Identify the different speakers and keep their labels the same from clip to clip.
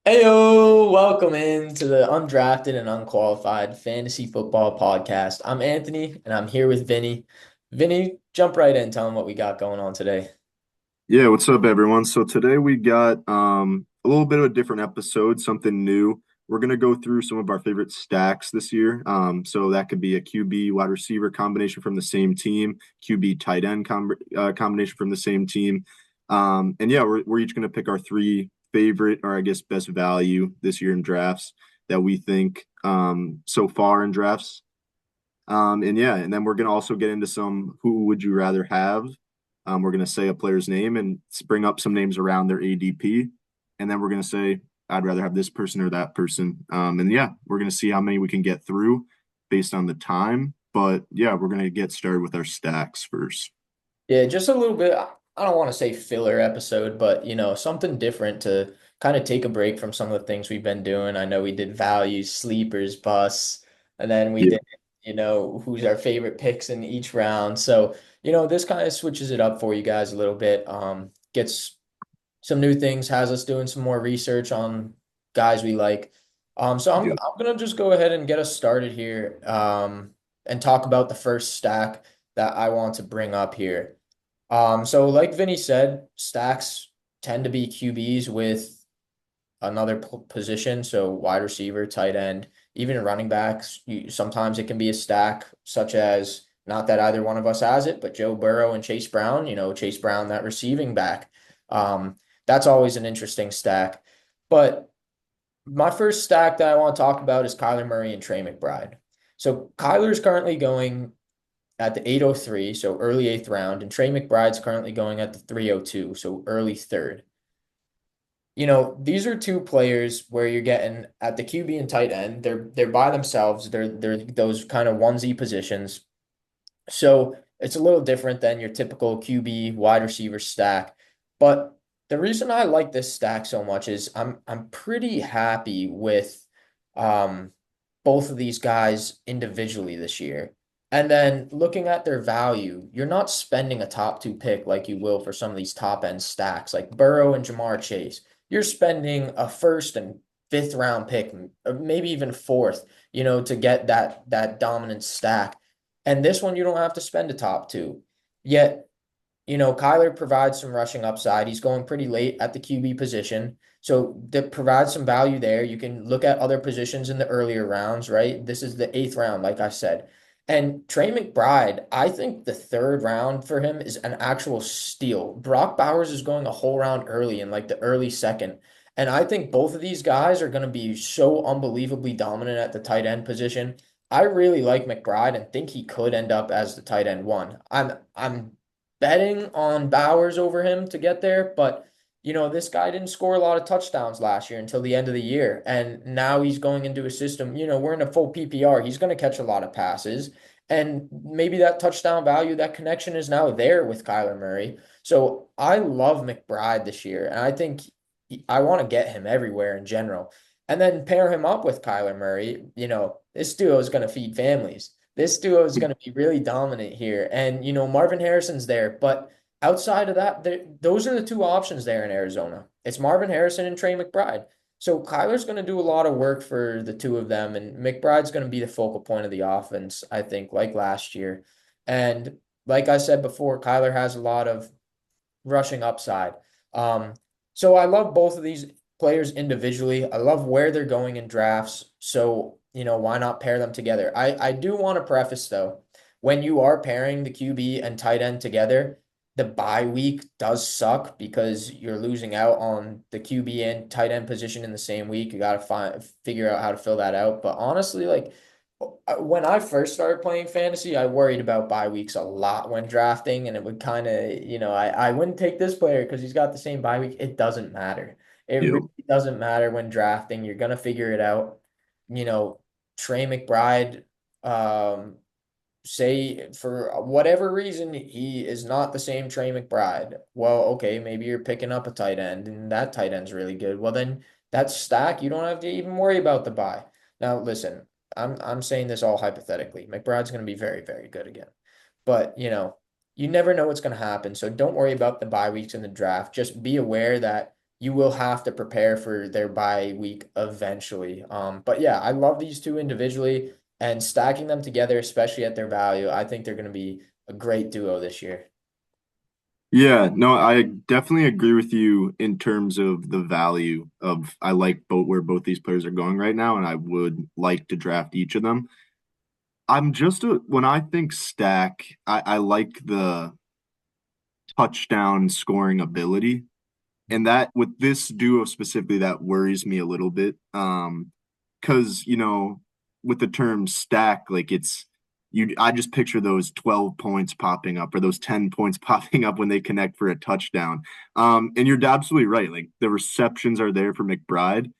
Speaker 1: Heyo, welcome into the Undrafted and Unqualified Fantasy Football Podcast. I'm Anthony and I'm here with Vinny. Vinny, jump right in, tell him what we got going on today.
Speaker 2: Yeah, what's up, everyone? So today we got a little bit of a different episode, something new. We're gonna go through some of our favorite stacks this year. So that could be a QB wide receiver combination from the same team, QB tight end combination from the same team. And yeah, we're each gonna pick our three favorite, or I guess best value this year in drafts that we think so far in drafts. And yeah, and then we're gonna also get into some who would you rather have. We're gonna say a player's name and bring up some names around their ADP, and then we're gonna say I'd rather have this person or that person. And yeah, we're gonna see how many we can get through based on the time. But yeah, we're gonna get started with our stacks first.
Speaker 1: Yeah, just a little bit. I don't want to say filler episode, but something different to kind of take a break from some of the things we've been doing. I know we did values, sleepers, busts, and then we
Speaker 2: Yeah,
Speaker 1: did, who's our favorite picks in each round. So, this kind of switches it up for you guys a little bit. Gets some new things, has us doing some more research on guys we like. So I'm
Speaker 2: yeah,
Speaker 1: I'm gonna just go ahead and get us started here, and talk about the first stack that I want to bring up here. So like Vinny said, stacks tend to be QBs with another position, so wide receiver, tight end, even running backs. Sometimes it can be a stack, such as not that either one of us has it, but Joe Burrow and Chase Brown. Chase Brown, that receiving back. That's always an interesting stack. But my first stack that I want to talk about is Kyler Murray and Trey McBride. So Kyler's currently going at the 803, so early eighth round, and Trey McBride's currently going at the 302, so early third. These are two players where you're getting at the QB and tight end. They're by themselves. They're those kind of onesie positions. So it's a little different than your typical QB wide receiver stack. But the reason I like this stack so much is I'm pretty happy with um both of these guys individually this year. And then looking at their value, you're not spending a top two pick like you will for some of these top end stacks like Burrow and Jamar Chase. You're spending a first and fifth round pick, maybe even fourth, to get that dominant stack. And this one, you don't have to spend a top two. Yet, Kyler provides some rushing upside. He's going pretty late at the QB position. So that provides some value there. You can look at other positions in the earlier rounds, right? This is the eighth round, like I said. And Trey McBride, I think the third round for him is an actual steal. Brock Bowers is going a whole round early in like the early second. And I think both of these guys are going to be so unbelievably dominant at the tight end position. I really like McBride and think he could end up as the tight end one. I'm betting on Bowers over him to get there, but this guy didn't score a lot of touchdowns last year until the end of the year. And now he's going into a system, we're in a full PPR. He's going to catch a lot of passes. And maybe that touchdown value, that connection is now there with Kyler Murray. So I love McBride this year. And I think I want to get him everywhere in general. And then pair him up with Kyler Murray. This duo is going to feed families. This duo is going to be really dominant here. And, Marvin Harrison's there. But outside of that, those are the two options there in Arizona. It's Marvin Harrison and Trey McBride. So Kyler's going to do a lot of work for the two of them. And McBride's going to be the focal point of the offense, I think, like last year. And like I said before, Kyler has a lot of rushing upside. Um, so I love both of these players individually. I love where they're going in drafts. So, why not pair them together? I do want to preface though, when you are pairing the QB and tight end together, the bye week does suck because you're losing out on the QB and tight end position in the same week. You got to figure out how to fill that out. But honestly, like when I first started playing fantasy, I worried about bye weeks a lot when drafting, and it would kind of, I wouldn't take this player because he's got the same bye week. It doesn't matter. It
Speaker 2: yeah,
Speaker 1: really doesn't matter when drafting. You're gonna figure it out. You know, Trey McBride, um, say for whatever reason he is not the same Trey McBride. Well, okay, maybe you're picking up a tight end, and that tight end's really good. Well, then that stack, you don't have to even worry about the buy. Now, listen, I'm saying this all hypothetically. McBride's going to be very, very good again. But, you never know what's going to happen. So don't worry about the bye weeks in the draft. Just be aware that you will have to prepare for their bye week eventually. But yeah, I love these two individually and stacking them together, especially at their value. I think they're going to be a great duo this year.
Speaker 2: Yeah, no, I definitely agree with you in terms of the value of I like both where both these players are going right now, and I would like to draft each of them. When I think stack, I like the touchdown scoring ability. And that with this duo specifically, that worries me a little bit. Because with the term stack, like I just picture those 12 points popping up or those 10 points popping up when they connect for a touchdown. And you're absolutely right. Like the receptions are there for McBride.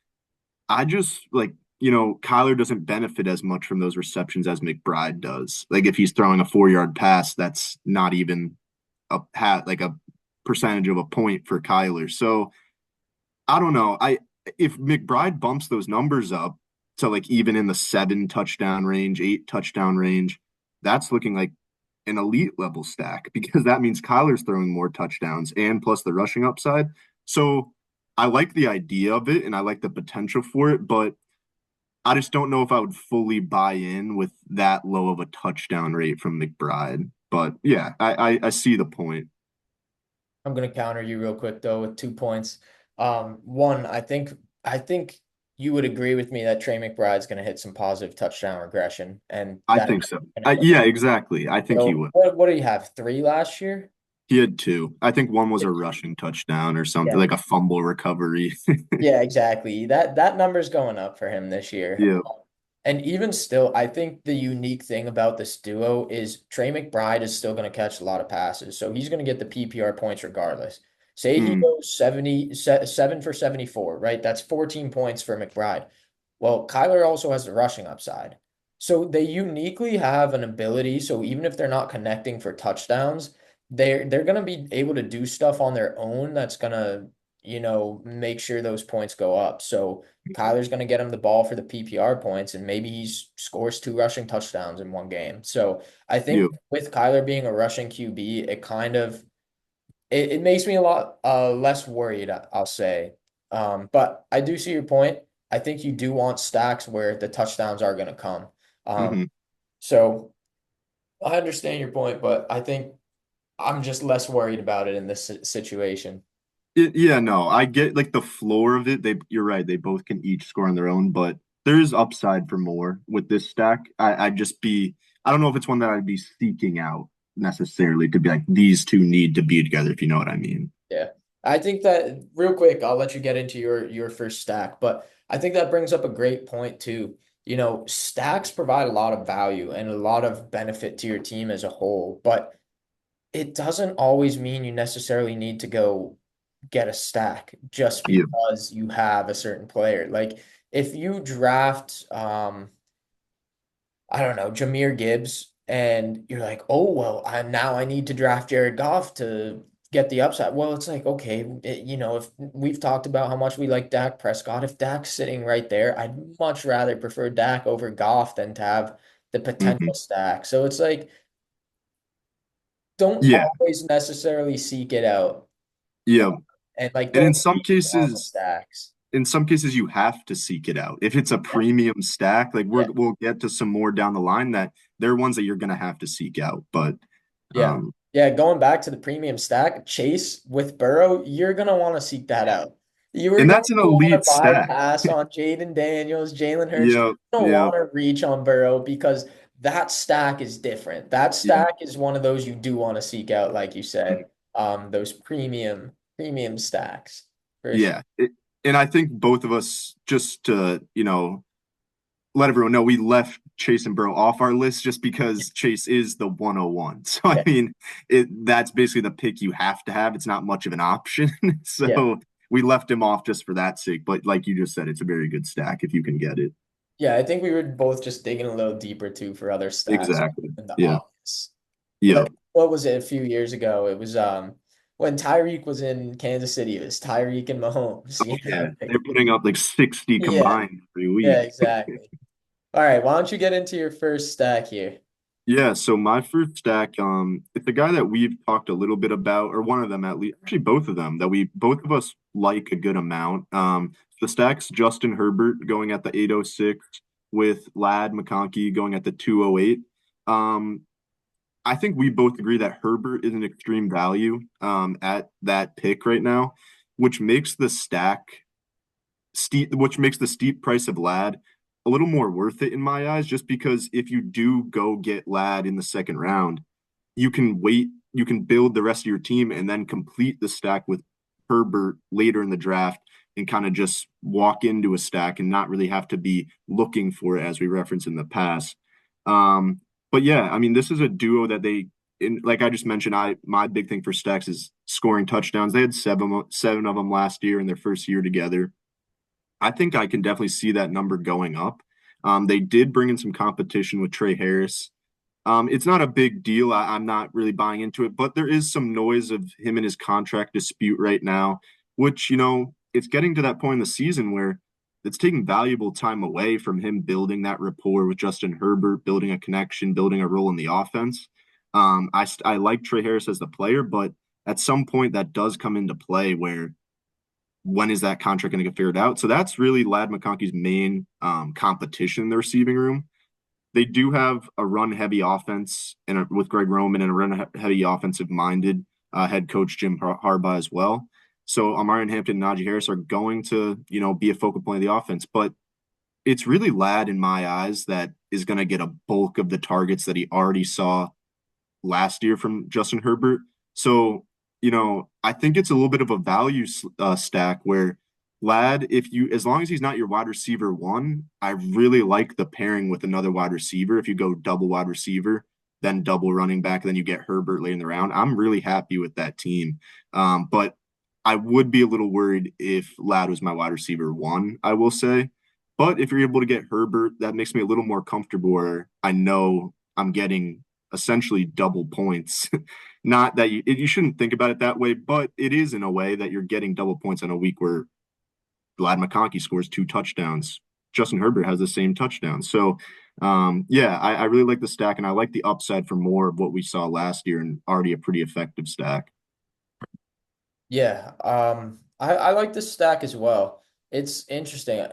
Speaker 2: I just Kyler doesn't benefit as much from those receptions as McBride does. Like if he's throwing a 4 yard pass, that's not even a percentage of a point for Kyler. So I don't know. I If McBride bumps those numbers up to like even in the 7 touchdown range, 8 touchdown range, that's looking like an elite level stack because that means Kyler's throwing more touchdowns and plus the rushing upside. So I like the idea of it and I like the potential for it, but I just don't know if I would fully buy in with that low of a touchdown rate from McBride. But yeah, I see the point.
Speaker 1: I'm going to counter you real quick though with 2 points. One, I think you would agree with me that Trey McBride's going to hit some positive touchdown regression, and
Speaker 2: I
Speaker 1: that
Speaker 2: think so.
Speaker 1: going to help.
Speaker 2: Yeah, exactly. I think he
Speaker 1: So
Speaker 2: would.
Speaker 1: what do you have? Three last year?
Speaker 2: He had two. I think one was a rushing touchdown or something,
Speaker 1: Yeah.
Speaker 2: like a fumble recovery.
Speaker 1: Yeah, exactly. That number's going up for him this year.
Speaker 2: Yeah.
Speaker 1: And even still, I think the unique thing about this duo is Trey McBride is still going to catch a lot of passes. So he's going to get the PPR points regardless. Say he
Speaker 2: Mm,
Speaker 1: goes 7 for 74, right? That's 14 points for McBride. Well, Kyler also has the rushing upside. So they uniquely have an ability. So even if they're not connecting for touchdowns, they're going to be able to do stuff on their own that's going to, make sure those points go up. So Kyler's going to get him the ball for the PPR points, and maybe he scores two rushing touchdowns in one game. So I
Speaker 2: yeah.
Speaker 1: think with Kyler being a rushing QB, it makes me a lot less worried, I'll say. But I do see your point. I think you do want stacks where the touchdowns are going to come. Um,
Speaker 2: Hmm.
Speaker 1: so I understand your point, but I think I'm just less worried about it in this situation.
Speaker 2: Yeah, no, I get like the floor of it. You're right. They both can each score on their own, but there is upside for more with this stack. I don't know if it's one that I'd be seeking out necessarily to be like these two need to be together, if you know what I mean.
Speaker 1: Yeah. I think that real quick, I'll let you get into your first stack, but I think that brings up a great point too. Stacks provide a lot of value and a lot of benefit to your team as a whole, but it doesn't always mean you necessarily need to go get a stack just
Speaker 2: Yeah.
Speaker 1: because you have a certain player. Like if you draft I don't know, Jahmyr Gibbs, and you're like, oh well, I need to draft Jared Goff to get the upside. Well, it's like, okay, if we've talked about how much we like Dak Prescott, if Dak's sitting right there, I'd much rather prefer Dak over Goff than to have the
Speaker 2: Hmm.
Speaker 1: potential stack. So it's like, don't
Speaker 2: Yeah.
Speaker 1: always necessarily seek it out,
Speaker 2: Yeah.
Speaker 1: and like
Speaker 2: And
Speaker 1: don't reach on the stacks.
Speaker 2: in some cases you have to seek it out. If it's a
Speaker 1: Yeah.
Speaker 2: premium stack, like
Speaker 1: Yeah.
Speaker 2: we'll get to some more down the line that they're ones that you're gonna have to seek out. But
Speaker 1: Yeah.
Speaker 2: um
Speaker 1: Yeah, going back to the premium stack, Chase with Burrow, you're gonna want to seek that out. You are
Speaker 2: and
Speaker 1: going
Speaker 2: that's an
Speaker 1: to want to
Speaker 2: elite stack.
Speaker 1: bypass on Jaden Daniels, Jalen Hurts. You're
Speaker 2: Yeah,
Speaker 1: gonna
Speaker 2: yeah,
Speaker 1: want to reach on Burrow because that stack is different. That
Speaker 2: yeah,
Speaker 1: stack is one of those you do want to seek out, like you said. Those premium stacks for sure.
Speaker 2: yeah. And I think both of us, just to, let everyone know, we left Chase and Burrow off our list just because Chase is the 101. So I
Speaker 1: Yeah.
Speaker 2: mean, that's basically the pick you have to have. It's not much of an option.
Speaker 1: Yeah.
Speaker 2: So we left him off just for that sake. But like you just said, it's a very good stack if you can get it.
Speaker 1: Yeah, I think we were both just digging a little deeper too for other stacks
Speaker 2: Exactly.
Speaker 1: in the
Speaker 2: Yeah.
Speaker 1: office.
Speaker 2: Yeah.
Speaker 1: Like what was it a few years ago? It was when Tyreek was in Kansas City. It was Tyreek and Mahomes.
Speaker 2: Oh, yeah. They're putting up like 60
Speaker 1: Yeah,
Speaker 2: combined every
Speaker 1: yeah,
Speaker 2: week.
Speaker 1: exactly. All right, why don't you get into your first stack here?
Speaker 2: Yeah, so my first stack, it's a guy that we've talked a little bit about, or one of them at least, actually both of them that we both of us like a good amount. The stack's Justin Herbert going at the 806 with Lad McConkey going at the 208. Um, I think we both agree that Herbert is an extreme value at that pick right now, which makes the stack which makes the steep price of Lad a little more worth it in my eyes, just because if you do go get Lad in the second round, you can build the rest of your team and then complete the stack with Herbert later in the draft and kind of just walk into a stack and not really have to be looking for it as we referenced in the past. Um, but yeah, I mean, this is a duo that like I just mentioned, my big thing for stacks is scoring touchdowns. They had seven of them last year in their first year together. I think I can definitely see that number going up. They did bring in some competition with Trey Harris. It's not a big deal. I'm not really buying into it, but there is some noise of him and his contract dispute right now, which, it's getting to that point in the season where it's taking valuable time away from him building that rapport with Justin Herbert, building a connection, building a role in the offense. I like Trey Harris as the player, but at some point that does come into play where when is that contract going to get figured out? So that's really Lad McConkey's main competition in the receiving room. They do have a run heavy offense and with Greg Roman and a run heavy offensive minded head coach Jim Harbaugh as well. So Amarian Hampton and Najee Harris are going to, be a focal point of the offense. But it's really Lad in my eyes that is going to get a bulk of the targets that he already saw last year from Justin Herbert. So, I think it's a little bit of a value stack where Lad, as long as he's not your wide receiver one, I really like the pairing with another wide receiver. If you go double wide receiver, then double running back, then you get Herbert late in the round. I'm really happy with that team. But I would be a little worried if Lad was my wide receiver one, I will say. But if you're able to get Herbert, that makes me a little more comfortable where I know I'm getting essentially double points. Not that you shouldn't think about it that way, but it is in a way that you're getting double points on a week where Glad McConkey scores two touchdowns. Justin Herbert has the same touchdown. So, yeah, I really like the stack, and I like the upside for more of what we saw last year and already a pretty effective stack.
Speaker 1: Yeah, I like this stack as well. It's interesting.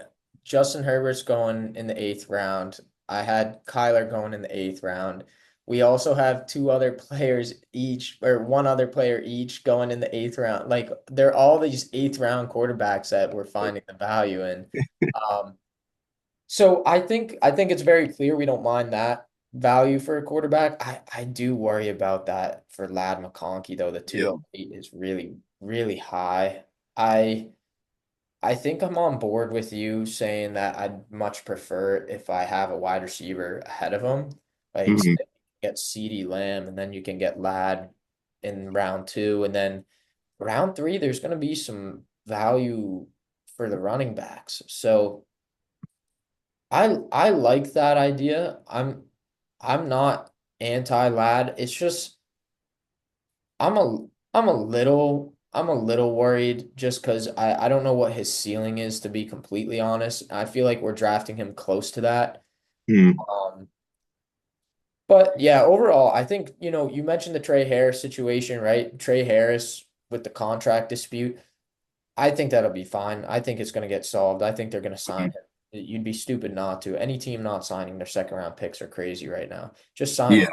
Speaker 1: Justin Herbert's going in the eighth round. I had Kyler going in the eighth round. We also have two other players each, or one other player each going in the eighth round. Like they're all these eighth round quarterbacks that we're finding the value in. Um, so I think it's very clear we don't mind that value for a quarterback. I do worry about that for Lad McConkey though. The
Speaker 2: Yeah.
Speaker 1: 208 is really, really high. I I think I'm on board with you saying that I'd much prefer if I have a wide receiver ahead of him. Like say
Speaker 2: Mhm.
Speaker 1: you get CeeDee Lamb and then you can get Lad in round two, and then round three, there's gonna be some value for the running backs. So I like that idea. I'm not anti-Lad. It's just I'm a I'm a little worried just because I don't know what his ceiling is, to be completely honest. I feel like we're drafting him close to that.
Speaker 2: Mhm.
Speaker 1: Um, but yeah, overall, I think, you mentioned the Trey Harris situation, right? Trey Harris with the contract dispute. I think that'll be fine. I think it's going to get solved. I think they're going to sign
Speaker 2: Mhm.
Speaker 1: him. You'd be stupid not to. Any team not signing their second round picks are crazy right now. Just sign them.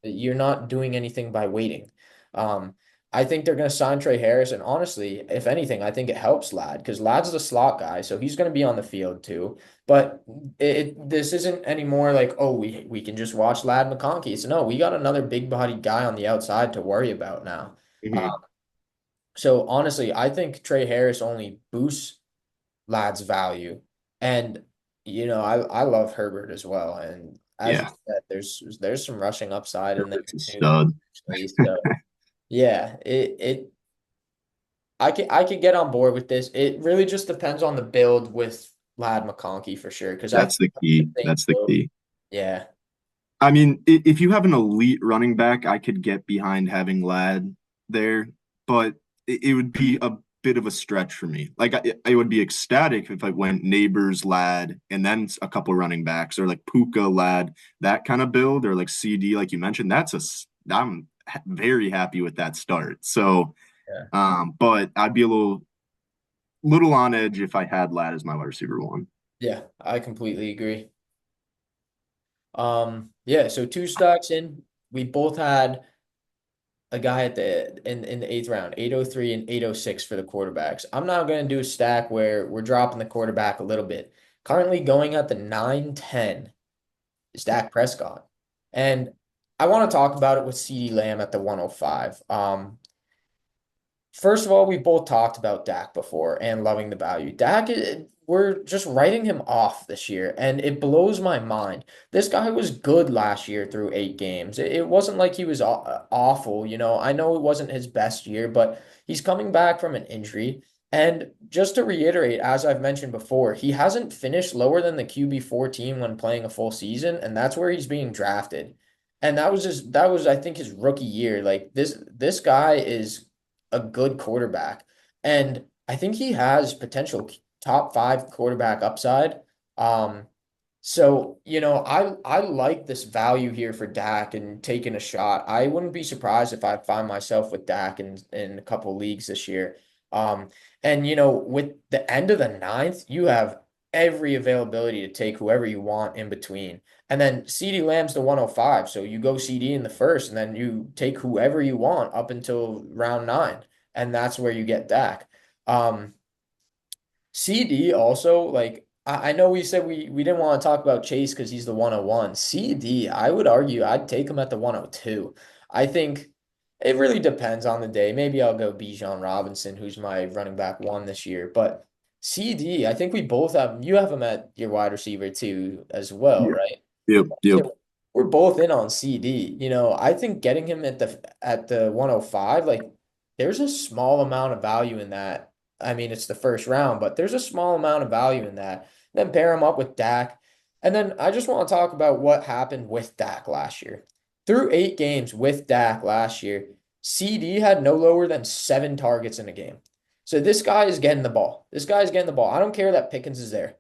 Speaker 2: Yeah.
Speaker 1: You're not doing anything by waiting. Um, I think they're going to sign Trey Harris, and honestly, if anything, I think it helps Lad because Lad's the slot guy, so he's going to be on the field too. But this isn't anymore like, oh, we can just watch Lad McConkey. It's no, we got another big bodied guy on the outside to worry about now.
Speaker 2: Mhm.
Speaker 1: So honestly, I think Trey Harris only boosts Lad's value. And I love Herbert as well. And as you
Speaker 2: Yeah.
Speaker 1: said, there's some rushing upside in there
Speaker 2: Herbert's a
Speaker 1: too,
Speaker 2: stud.
Speaker 1: actually. So yeah, it I could get on board with this. It really just depends on the build with Lad McConkey for sure. Because I
Speaker 2: That's
Speaker 1: think
Speaker 2: the
Speaker 1: the
Speaker 2: key.
Speaker 1: same
Speaker 2: That's the
Speaker 1: build.
Speaker 2: key.
Speaker 1: Yeah.
Speaker 2: I mean, if you have an elite running back, I could get behind having Lad there, but it would be a bit of a stretch for me. Like I would be ecstatic if I went Neighbors, Lad, and then a couple running backs, or like Puka, Lad, that kind of build, or like CD, like you mentioned. I'm very happy with that start. So,
Speaker 1: Yeah.
Speaker 2: but I'd be a little on edge if I had Lad as my wide receiver one.
Speaker 1: Yeah, I completely agree. Yeah, so two stocks in. We both had a guy at in the eighth round, 803 and 806 for the quarterbacks. I'm not going to do a stack where we're dropping the quarterback a little bit. Currently going at the 9-10 is Dak Prescott. And I want to talk about it with CeeDee Lamb at the 105. First of all, we both talked about Dak before and loving the value. We're just writing him off this year, and it blows my mind. This guy was good last year through 8 games. It wasn't like he was awful, you know. I know it wasn't his best year, but he's coming back from an injury. And just to reiterate, as I've mentioned before, he hasn't finished lower than the QB 14 when playing a full season, and that's where he's being drafted. And that was, I think, his rookie year. Like this guy is a good quarterback. And I think he has potential top five quarterback upside. Um, so, you know, I like this value here for Dak and taking a shot. I wouldn't be surprised if I find myself with Dak in a couple leagues this year. Um, and you know, with the end of the ninth, you have every availability to take whoever you want in between. And then CeeDee Lamb's the 105. So you go CD in the first, and then you take whoever you want up until round nine. And that's where you get Dak. Um, CD also, like, I know we said we didn't want to talk about Chase because he's the 101. CD, I would argue I'd take him at the 102. I think it really depends on the day. Maybe I'll go Bijan Robinson, who's my running back one this year. But CD, I think we both have, you have him at your wide receiver too as well,
Speaker 2: Yeah.
Speaker 1: right?
Speaker 2: Yep. Yep.
Speaker 1: So we're both in on CD. You know, I think getting him at the 105, like there's a small amount of value in that. I mean, it's the first round, but there's a small amount of value in that. Then pair him up with Dak. And then I just want to talk about what happened with Dak last year. Through 8 games with Dak last year, CD had no lower than 7 targets in a game. So this guy is getting the ball. This guy is getting the ball. I don't care that Pickens is there.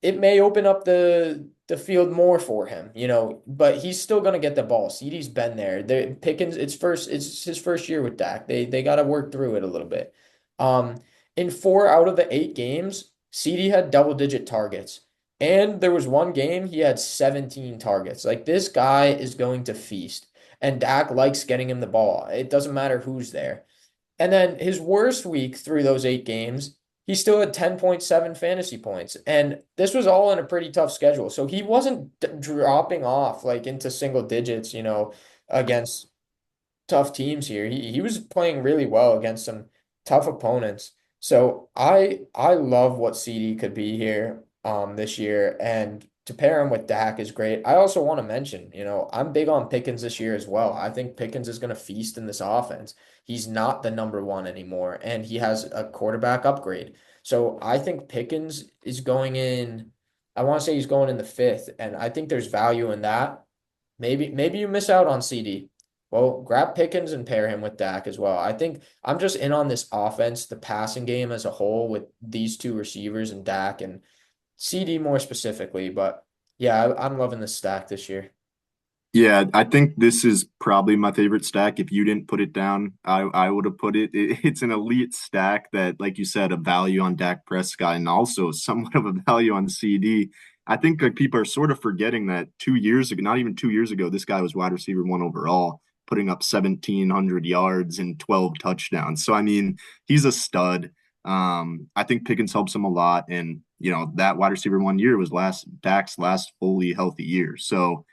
Speaker 1: It may open up the field more for him, you know, but he's still gonna get the ball. CeeDee's been there. Pickens, it's his first year with Dak. They gotta work through it a little bit. Um, in 4 out of the 8 games, CD had double-digit targets. And there was one game he had 17 targets. Like this guy is going to feast. And Dak likes getting him the ball. It doesn't matter who's there. And then his worst week through those 8 games, he still had 10.7 fantasy points. And this was all in a pretty tough schedule. So he wasn't dropping off like into single digits, you know, against tough teams here. He was playing really well against some tough opponents. So I love what CD could be here this year, and to pair him with Dak is great. I also want to mention, you know, I'm big on Pickens this year as well. I think Pickens is going to feast in this offense. He's not the number one anymore, and he has a quarterback upgrade. So I think Pickens is going in. I want to say he's going in the fifth, and I think there's value in that. Maybe you miss out on CD. Well, grab Pickens and pair him with Dak as well. I think I'm just in on this offense, the passing game as a whole with these two receivers and Dak and CD more specifically. But yeah, I'm loving this stack this year.
Speaker 2: Yeah, I think this is probably my favorite stack. If you didn't put it down, I would have put it. It's an elite stack that, like you said, a value on Dak Prescott and also somewhat of a value on CD. I think like people are sort of forgetting that 2 years ago, not even 2 years ago, this guy was wide receiver one overall, putting up 1,700 yards and 12 touchdowns. So I mean, he's a stud. I think Pickens helps him a lot, and that wide receiver 1 year was last Dak's last fully healthy year. So.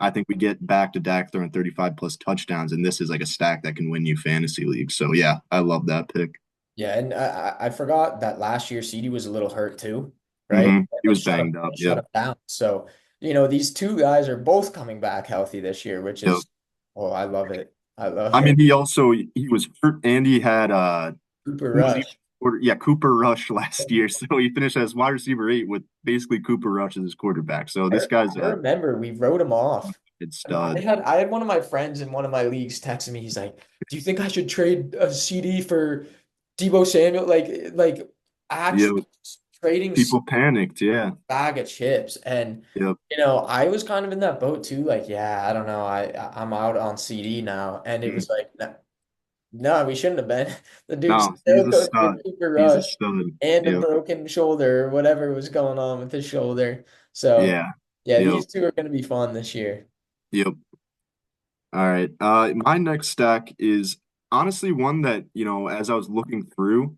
Speaker 2: I think we get back to Dak throwing 35 plus touchdowns, and this is like a stack that can win you fantasy leagues. So yeah, I love that pick.
Speaker 1: Yeah, and I forgot that last year CD was a little hurt too, right?
Speaker 2: He
Speaker 1: They
Speaker 2: was banged up.
Speaker 1: shut
Speaker 2: Yep.
Speaker 1: him down. So, you know, these two guys are both coming back healthy this year, which
Speaker 2: Yep.
Speaker 1: is, oh, I love it. I love
Speaker 2: I mean,
Speaker 1: it.
Speaker 2: he was hurt and he had
Speaker 1: Cooper
Speaker 2: who was he?
Speaker 1: Rush.
Speaker 2: Yeah, Cooper Rush last year. So he finished as wide receiver 8 with basically Cooper Rush as his quarterback. So this guy's
Speaker 1: I remember we wrote him off.
Speaker 2: a
Speaker 1: And
Speaker 2: stud.
Speaker 1: I had one of my friends in one of my leagues texting me. He's like, "Do you think I should trade a CD for Debo Samuel, like
Speaker 2: Yeah,
Speaker 1: actually trading
Speaker 2: people panicked. Yeah.
Speaker 1: bag of chips. And
Speaker 2: Yep.
Speaker 1: I was kind of in that boat too. Like, yeah, I don't know. I'm out on CD now. And it
Speaker 2: Mhm.
Speaker 1: was like, no, we shouldn't have been. The dude
Speaker 2: No, he's
Speaker 1: still
Speaker 2: a
Speaker 1: goes for a
Speaker 2: stud.
Speaker 1: super
Speaker 2: He's a
Speaker 1: rush
Speaker 2: stud.
Speaker 1: and a
Speaker 2: Yep.
Speaker 1: broken shoulder or whatever was going on with his shoulder. So
Speaker 2: Yeah.
Speaker 1: yeah,
Speaker 2: Yep.
Speaker 1: these two are going to be fun this year.
Speaker 2: Yep. All right. My next stack is honestly one that, as I was looking through,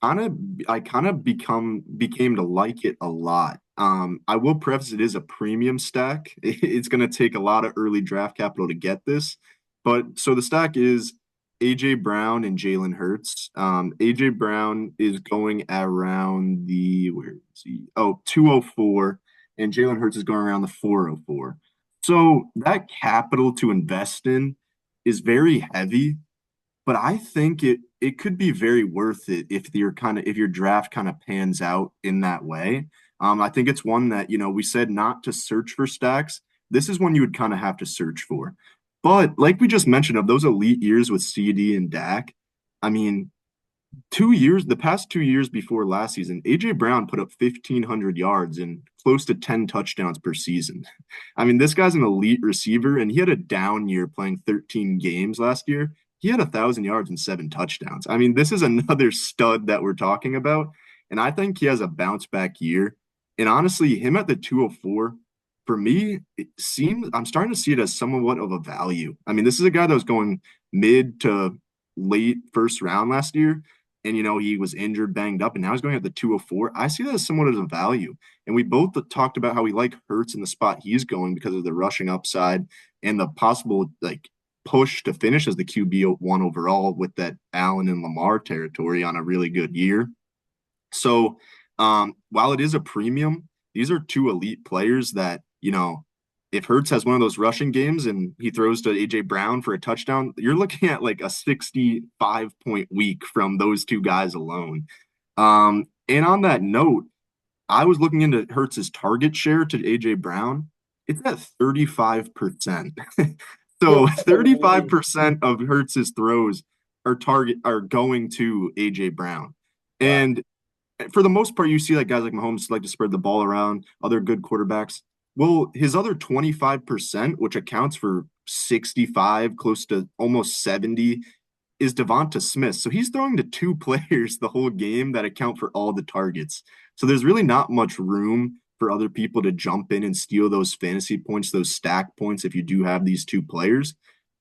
Speaker 2: kind of I kind of became to like it a lot. I will preface it is a premium stack. It's going to take a lot of early draft capital to get this. But so the stack is AJ Brown and Jalen Hurts. AJ Brown is going around the where is he? Oh, 204, and Jalen Hurts is going around the 404. So that capital to invest in is very heavy, but I think it could be very worth it if your draft kind of pans out in that way. I think it's one that, we said not to search for stacks. This is one you would kind of have to search for. But like we just mentioned, of those elite years with CD and Dak, I mean, the past 2 years before last season, AJ Brown put up 1,500 yards and close to 10 touchdowns per season. I mean, this guy's an elite receiver, and he had a down year playing 13 games last year. He had 1,000 yards and 7 touchdowns. I mean, this is another stud that we're talking about, and I think he has a bounce back year. And honestly, him at the 204, for me, I'm starting to see it as somewhat of a value. I mean, this is a guy that was going mid to late first round last year, and he was injured, banged up, and now he's going at the 204. I see that as somewhat as a value. And we both talked about how we like Hurts in the spot he's going because of the rushing upside and the possible like push to finish as the QB1 overall with that Allen and Lamar territory on a really good year. So while it is a premium, these are two elite players that, if Hurts has one of those rushing games and he throws to AJ Brown for a touchdown, you're looking at like a 65-point week from those two guys alone. And on that note, I was looking into Hurts's target share to AJ Brown. It's at 35%. So
Speaker 1: Holy
Speaker 2: 35% of Hurts's throws are going to AJ Brown.
Speaker 1: wow.
Speaker 2: And for the most part, you see like guys like Mahomes like to spread the ball around, other good quarterbacks. Well, his other 25%, which accounts for 65, close to almost 70, is Devonta Smith. So he's throwing to two players the whole game that account for all the targets. So there's really not much room for other people to jump in and steal those fantasy points, those stack points, if you do have these two players.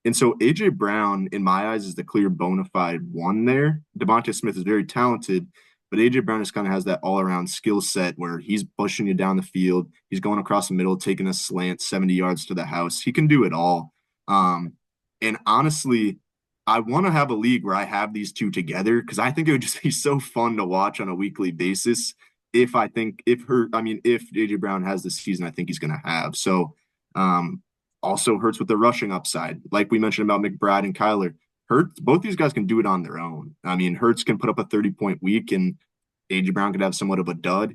Speaker 2: And so AJ Brown, in my eyes, is the clear bona fide one there. Devonta Smith is very talented, but AJ Brown just kind of has that all around skill set where he's pushing you down the field. He's going across the middle, taking a slant 70 yards to the house. He can do it all. And honestly, I want to have a league where I have these two together because I think it would just be so fun to watch on a weekly basis. If AJ Brown has the season, I think he's going to have. So, um, also Hurts with the rushing upside, like we mentioned about McBride and Kyler. Hurts, both these guys can do it on their own. I mean, Hurts can put up a 30-point week, and AJ Brown could have somewhat of a dud.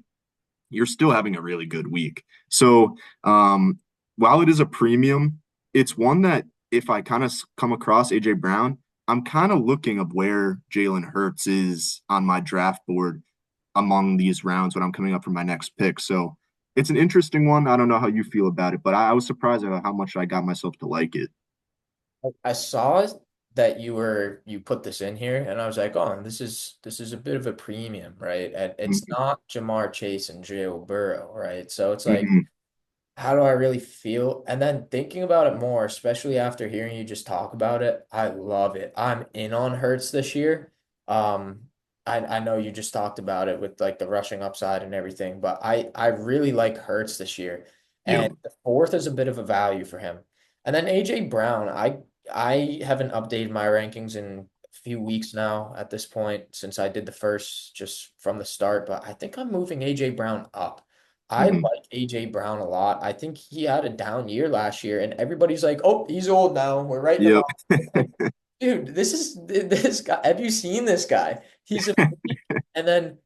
Speaker 2: You're still having a really good week. So, while it is a premium, it's one that if I kind of come across AJ Brown, I'm kind of looking of where Jalen Hurts is on my draft board among these rounds when I'm coming up for my next pick. So it's an interesting one. I don't know how you feel about it, but I was surprised at how much I got myself to like it.
Speaker 1: I saw that you put this in here, and I was like, oh, this is a bit of a premium, right? And it's
Speaker 2: Mhm.
Speaker 1: not Jamar Chase and Joe Burrow, right? So it's like,
Speaker 2: Mhm.
Speaker 1: how do I really feel? And then thinking about it more, especially after hearing you just talk about it, I love it. I'm in on Hurts this year. Um, I know you just talked about it with like the rushing upside and everything, but I really like Hurts this year.
Speaker 2: Yep.
Speaker 1: And the fourth is a bit of a value for him. And then AJ Brown, I haven't updated my rankings in a few weeks now at this point since I did the first just from the start, but I think I'm moving AJ Brown up. I
Speaker 2: Mhm.
Speaker 1: like AJ Brown a lot. I think he had a down year last year, and everybody's like, "Oh, he's old now. We're writing him
Speaker 2: Yep.
Speaker 1: off." It's like, dude, this guy. Have you seen this guy? He's a freak. And then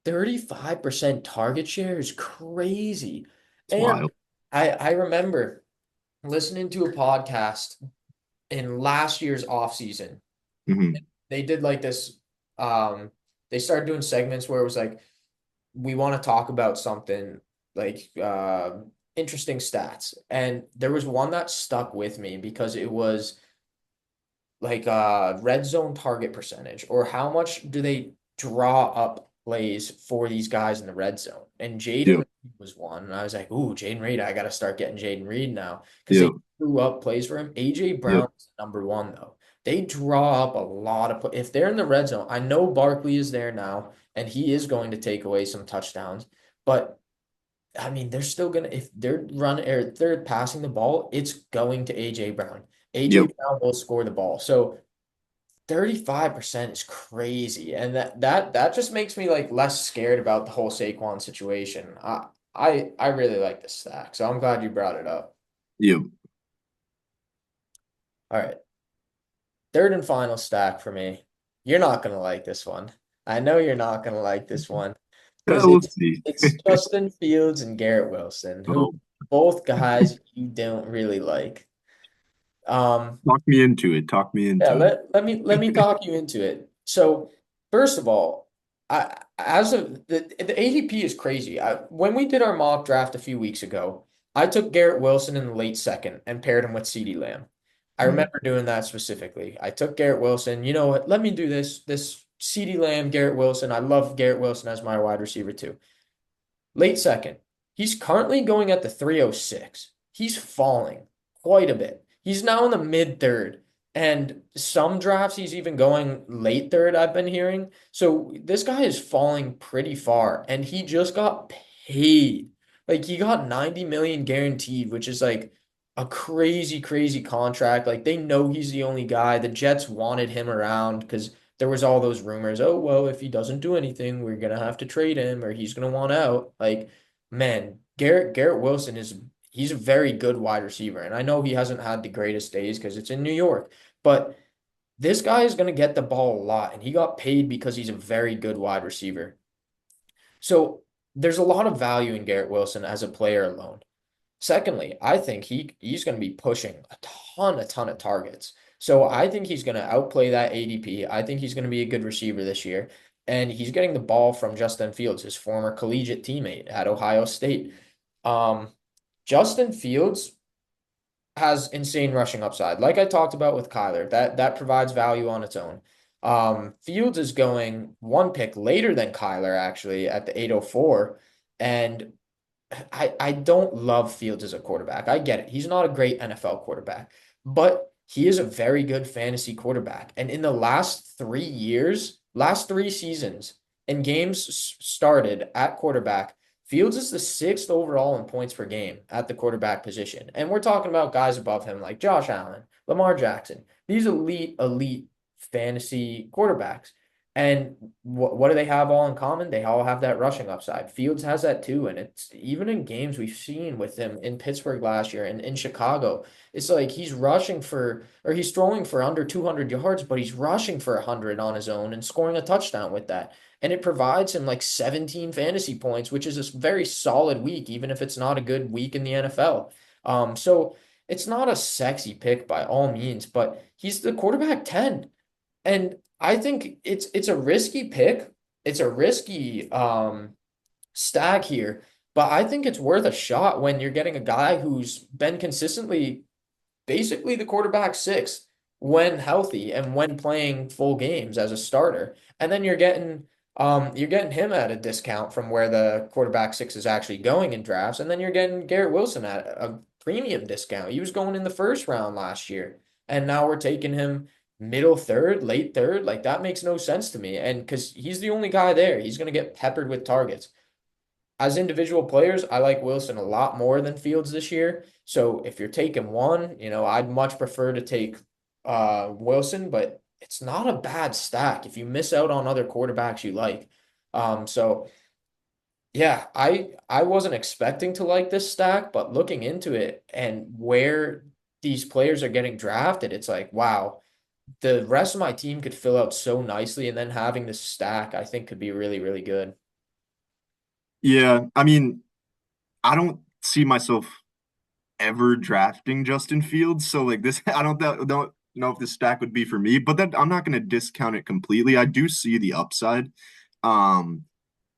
Speaker 1: 35% target share is crazy.
Speaker 2: It's
Speaker 1: And
Speaker 2: wild.
Speaker 1: I remember listening to a podcast in last year's offseason.
Speaker 2: Mhm.
Speaker 1: They did like this. they started doing segments where it was like, we want to talk about something like interesting stats. And there was one that stuck with me because it was like red zone target percentage, or how much do they draw up plays for these guys in the red zone. And Jaden
Speaker 2: Yep.
Speaker 1: Reed was one. And I was like, ooh, Jaden Reed, I gotta start getting Jaden Reed now. Because they
Speaker 2: Yep.
Speaker 1: drew up plays for him. AJ
Speaker 2: Yep.
Speaker 1: Brown is number one though. They draw up a lot of if they're in the red zone. I know Barkley is there now, and he is going to take away some touchdowns, but I mean, they're still gonna if they're running or if they're passing the ball, it's going to AJ Brown. AJ
Speaker 2: Yep.
Speaker 1: Brown will score the ball. So 35% is crazy. And that just makes me like less scared about the whole Saquon situation. I really like this stack. So I'm glad you brought it up.
Speaker 2: Yep.
Speaker 1: All right. Third and final stack for me. You're not gonna like this one. I know you're not gonna like this one because
Speaker 2: We'll see.
Speaker 1: it's Justin Fields and Garrett Wilson, who
Speaker 2: Oh,
Speaker 1: both guys you don't really like. Um,
Speaker 2: talk me into it. Talk me
Speaker 1: Yeah,
Speaker 2: into it.
Speaker 1: let me talk you into it. So, first of all, I as of the ADP is crazy. When we did our mock draft a few weeks ago, I took Garrett Wilson in the late second and paired him with CeeDee Lamb. I
Speaker 2: Mm.
Speaker 1: remember doing that specifically. I took Garrett Wilson. You know what? Let me do this CeeDee Lamb, Garrett Wilson. I love Garrett Wilson as my wide receiver too. Late second. He's currently going at the 306. He's falling quite a bit. He's now in the mid third. And some drafts he's even going late third, I've been hearing. So this guy is falling pretty far. And he just got paid. Like he got 90 million guaranteed, which is like a crazy, crazy contract. Like they know he's the only guy. The Jets wanted him around because there was all those rumors, oh, well, if he doesn't do anything, we're gonna have to trade him or he's gonna want out. Like, man, Garrett Wilson he's a very good wide receiver. And I know he hasn't had the greatest days because it's in New York, but this guy is gonna get the ball a lot, and he got paid because he's a very good wide receiver. So there's a lot of value in Garrett Wilson as a player alone. Secondly, I think he's going to be pushing a ton of targets. So I think he's going to outplay that ADP. I think he's going to be a good receiver this year. And he's getting the ball from Justin Fields, his former collegiate teammate at Ohio State. Um, Justin Fields has insane rushing upside. Like I talked about with Kyler, that provides value on its own. Fields is going one pick later than Kyler actually at the 804. And I don't love Fields as a quarterback. I get it. He's not a great NFL quarterback, but he is a very good fantasy quarterback. And in the last 3 years, last 3 seasons, and games started at quarterback, Fields is the sixth overall in points per game at the quarterback position. And we're talking about guys above him like Josh Allen, Lamar Jackson, these elite fantasy quarterbacks. And what do they have all in common? They all have that rushing upside. Fields has that too. And it's even in games we've seen with him in Pittsburgh last year and in Chicago, it's like he's rushing for, or he's throwing for under 200 yards, but he's rushing for 100 on his own and scoring a touchdown with that. And it provides him like 17 fantasy points, which is a very solid week, even if it's not a good week in the NFL. So it's not a sexy pick by all means, but he's the quarterback 10. And I think it's a risky pick. It's a risky stack here, but I think it's worth a shot when you're getting a guy who's been consistently basically the quarterback six when healthy and when playing full games as a starter. And then you're getting him at a discount from where the quarterback six is actually going in drafts. And then you're getting Garrett Wilson at a premium discount. He was going in the first round last year. And now we're taking him middle third, late third. Like that makes no sense to me. And because he's the only guy there, he's going to get peppered with targets. As individual players, I like Wilson a lot more than Fields this year. So if you're taking one, I'd much prefer to take Wilson, but it's not a bad stack if you miss out on other quarterbacks you like. So yeah, I wasn't expecting to like this stack, but looking into it and where these players are getting drafted, it's like, wow, the rest of my team could fill out so nicely, and then having this stack, I think could be really, really good.
Speaker 2: Yeah, I mean, I don't see myself ever drafting Justin Fields. So like this, I don't know if this stack would be for me, but that I'm not going to discount it completely. I do see the upside. Um,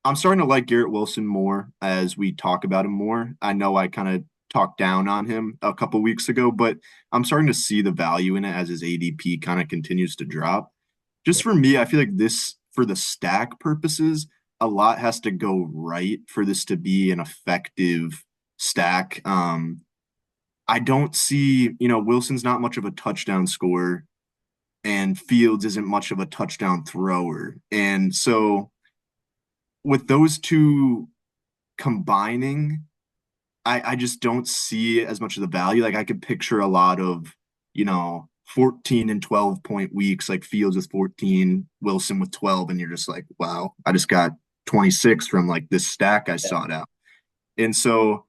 Speaker 2: I'm starting to like Garrett Wilson more as we talk about him more. I know I kind of talked down on him a couple weeks ago, but I'm starting to see the value in it as his ADP kind of continues to drop. Just for me, I feel like this, for the stack purposes, a lot has to go right for this to be an effective stack. I don't see, Wilson's not much of a touchdown scorer, and Fields isn't much of a touchdown thrower. And so with those two combining, I just don't see as much of the value. Like I could picture a lot of, 14 and 12-point weeks, like Fields with 14, Wilson with 12, and you're just like, wow, I just got 26 from like this stack I
Speaker 1: Yeah.
Speaker 2: sought out. And so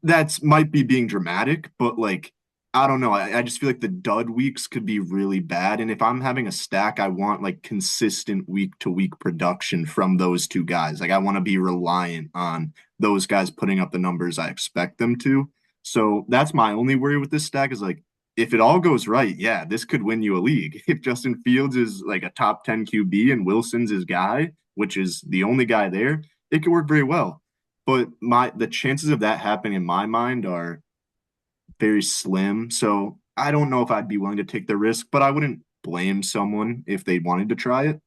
Speaker 2: that's might be being dramatic, but like I don't know. I just feel like the dud weeks could be really bad. And if I'm having a stack, I want like consistent week to week production from those two guys. Like I want to be reliant on those guys putting up the numbers I expect them to. So that's my only worry with this stack is like if it all goes right, yeah, this could win you a league. If Justin Fields is like a top 10 QB and Wilson's his guy, which is the only guy there, it could work very well. But the chances of that happening in my mind are very slim. So I don't know if I'd be willing to take the risk, but I wouldn't blame someone if they wanted to try it.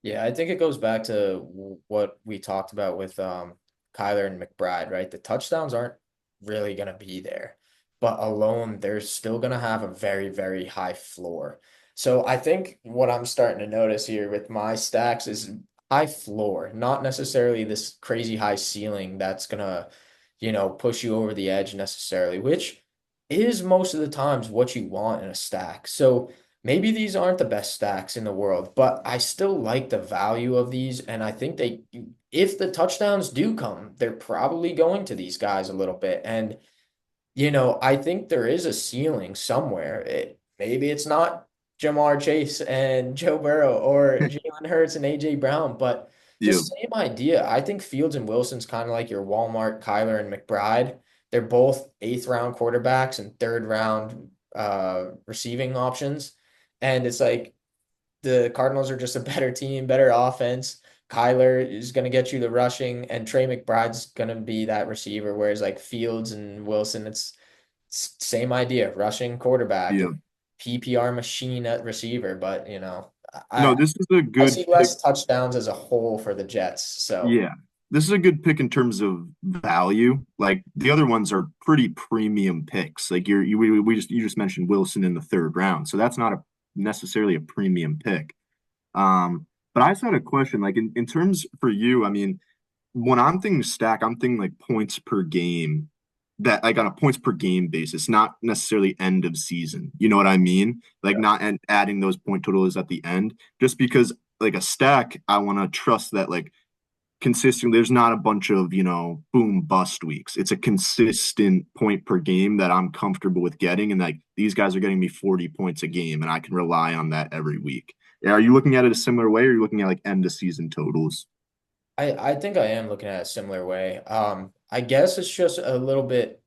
Speaker 1: Yeah, I think it goes back to what we talked about with Kyler and McBride, right? The touchdowns aren't really going to be there, but alone they're still going to have a very, very high floor. So I think what I'm starting to notice here with my stacks is high floor, not necessarily this crazy high ceiling that's going to, push you over the edge necessarily, which is most of the times what you want in a stack. So maybe these aren't the best stacks in the world, but I still like the value of these. And I think if the touchdowns do come, they're probably going to these guys a little bit. And, I think there is a ceiling somewhere. Maybe it's not Jamar Chase and Joe Burrow or Jalen Hurts and AJ Brown, but
Speaker 2: Yeah,
Speaker 1: just same idea. I think Fields and Wilson's kind of like your Walmart, Kyler and McBride. They're both eighth round quarterbacks and third round receiving options. And it's like the Cardinals are just a better team, better offense. Kyler is going to get you the rushing, and Trey McBride's going to be that receiver. Whereas like Fields and Wilson, it's same idea, rushing quarterback
Speaker 2: yeah.
Speaker 1: and PPR machine at receiver. But I
Speaker 2: No, this is a
Speaker 1: I
Speaker 2: good
Speaker 1: see
Speaker 2: pick.
Speaker 1: less touchdowns as a whole for the Jets. So
Speaker 2: Yeah. This is a good pick in terms of value. Like the other ones are pretty premium picks. Like you just mentioned Wilson in the third round. So that's not a necessarily a premium pick. But I just had a question, like in terms for you, I mean, when I'm thinking stack, I'm thinking like points per game that like on a points per game basis, not necessarily end of season. You know what I mean? Like not adding those point totals at the end, just because like a stack, I want to trust that like consistently there's not a bunch of, boom bust weeks. It's a consistent point per game that I'm comfortable with getting. And like these guys are getting me 40 points a game and I can rely on that every week. Are you looking at it a similar way or are you looking at like end of season totals?
Speaker 1: I think I am looking at it a similar way. I guess it's just a little bit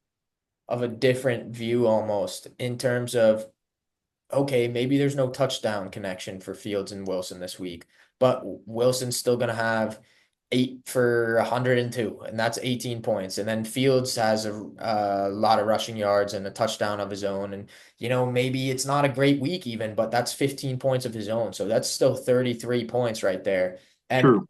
Speaker 1: of a different view almost in terms of okay, maybe there's no touchdown connection for Fields and Wilson this week, but Wilson's still going to have 8 for 102, and that's 18 points. And then Fields has a lot of rushing yards and a touchdown of his own. And, maybe it's not a great week even, but that's 15 points of his own. So that's still 33 points right there. And
Speaker 2: True.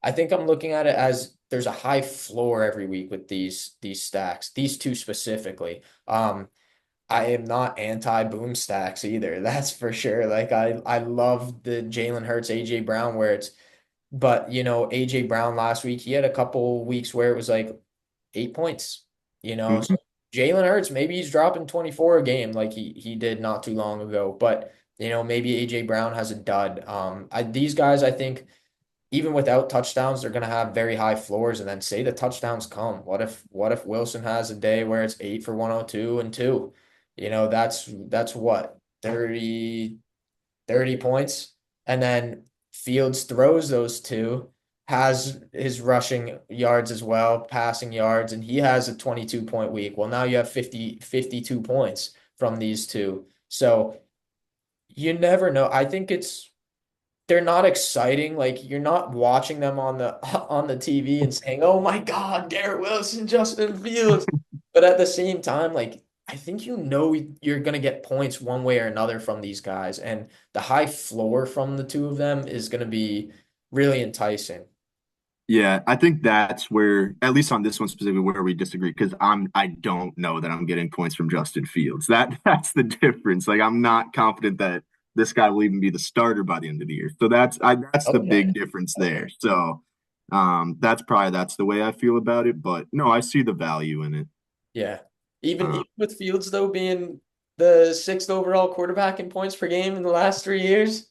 Speaker 1: I think I'm looking at it as there's a high floor every week with these stacks, these two specifically. I am not anti boom stacks either. That's for sure. Like I love the Jalen Hurts, AJ Brown where it's but AJ Brown last week, he had a couple weeks where it was like 8 points, So
Speaker 2: Mhm.
Speaker 1: Jalen Hurts, maybe he's dropping 24 a game like he did not too long ago. But maybe AJ Brown has a dud. These guys, I think even without touchdowns, they're going to have very high floors. And then say the touchdowns come. What if Wilson has a day where it's 8 for 102 and two? That's what 30 points. And then Fields throws those two, has his rushing yards as well, passing yards, and he has a 22-point week. Well, now you have 52 points from these two. So You never know. I think they're not exciting. Like you're not watching them on the on the TV and saying, "Oh my God, Garrett Wilson, Justin Fields." But at the same time, like I think you're gonna get points one way or another from these guys, and the high floor from the two of them is gonna be really enticing.
Speaker 2: Yeah, I think that's where, at least on this one specifically, where we disagree because I don't know that I'm getting points from Justin Fields. That's the difference. Like I'm not confident that this guy will even be the starter by the end of the year. So that's the
Speaker 1: Okay.
Speaker 2: big difference there.
Speaker 1: Okay.
Speaker 2: So that's the way I feel about it. But no, I see the value in it.
Speaker 1: Yeah. Even
Speaker 2: Uh,
Speaker 1: even with Fields though being the sixth overall quarterback in points per game in the last 3 years.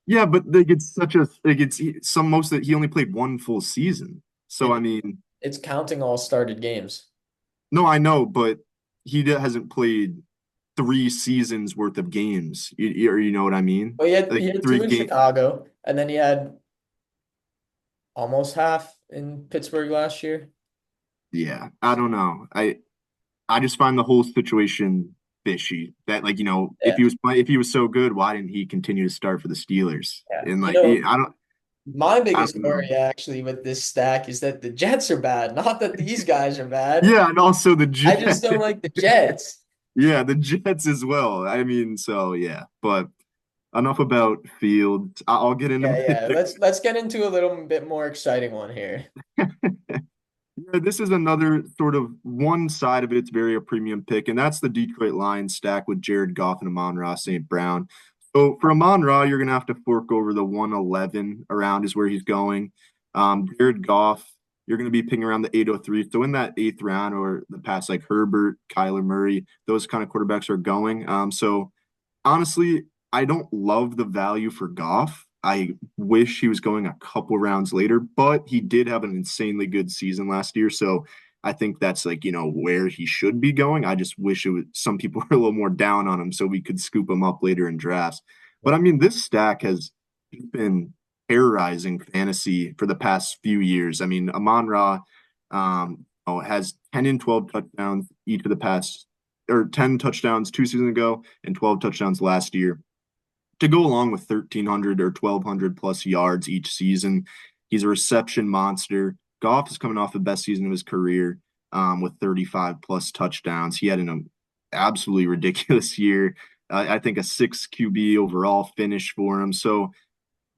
Speaker 2: yeah, but like it's such a like it's some most that he only played one full season. So I
Speaker 1: It
Speaker 2: mean,
Speaker 1: it's counting all started games.
Speaker 2: no, I know, but hasn't played 3 seasons worth of games. You know what I mean?
Speaker 1: But he
Speaker 2: Like
Speaker 1: had
Speaker 2: three
Speaker 1: two in
Speaker 2: game.
Speaker 1: Chicago, and then he had almost half in Pittsburgh last year.
Speaker 2: Yeah, I don't know. I just find the whole situation fishy. That like
Speaker 1: Yeah,
Speaker 2: if he was so good, why didn't he continue to start for the Steelers?
Speaker 1: yeah.
Speaker 2: And like
Speaker 1: My
Speaker 2: I
Speaker 1: biggest
Speaker 2: don't know.
Speaker 1: worry actually with this stack is that the Jets are bad, not that these guys are bad.
Speaker 2: Yeah, and also the
Speaker 1: I just
Speaker 2: Jets.
Speaker 1: don't like the Jets.
Speaker 2: Yeah, the Jets as well. I mean, so yeah, but enough about Fields. I'll get into
Speaker 1: Yeah, yeah.
Speaker 2: my
Speaker 1: Let's get into a little bit more exciting one here.
Speaker 2: Yeah, this is another sort of one side of it. It's very a premium pick, and that's the Detroit Lions stack with Jared Goff and Amon-Ra St. Brown. So for Amon-Ra, you're going to have to fork over the 111 around is where he's going. Jared Goff, you're going to be picking around the 803. So in that eighth round or the past, like Herbert, Kyler Murray, those kind of quarterbacks are going. So honestly, I don't love the value for Goff. I wish he was going a couple rounds later, but he did have an insanely good season last year. So I think that's like, where he should be going. I just wish it was some people were a little more down on him so we could scoop him up later in drafts. But I mean, this stack has been terrorizing fantasy for the past few years. I mean, Amon Ra has 10 and 12 touchdowns each of the past, or 10 touchdowns 2 seasons ago and 12 touchdowns last year to go along with 1,300 or 1,200 plus yards each season. He's a reception monster. Goff is coming off the best season of his career with 35 plus touchdowns. He had an absolutely ridiculous year. I think a 6 QB overall finish for him. So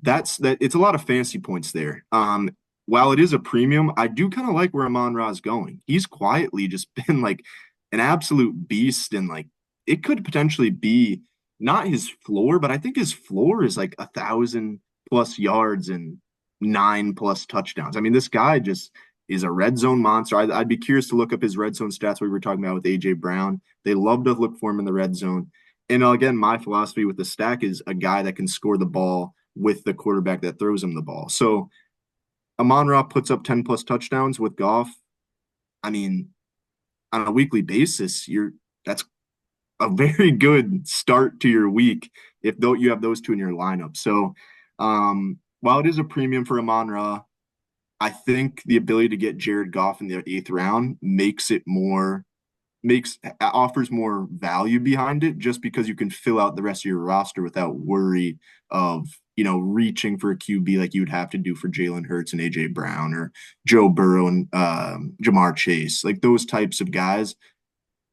Speaker 2: that's that. It's a lot of fancy points there. While it is a premium, I do kind of like where Amon Ra is going. He's quietly just been like an absolute beast, and like it could potentially be not his floor, but I think his floor is like 1,000 plus yards and 9 plus touchdowns. I mean, this guy just is a red zone monster. I'd be curious to look up his red zone stats we were talking about with AJ Brown. They love to look for him in the red zone. And again, my philosophy with the stack is a guy that can score the ball with the quarterback that throws him the ball. So Amon Ra puts up 10 plus touchdowns with Goff. I mean, on a weekly basis, that's a very good start to your week if though you have those two in your lineup. So while it is a premium for Amon Ra, I think the ability to get Jared Goff in the eighth round makes offers more value behind it just because you can fill out the rest of your roster without worry of reaching for a QB like you would have to do for Jalen Hurts and AJ Brown or Joe Burrow and Jamar Chase, like those types of guys.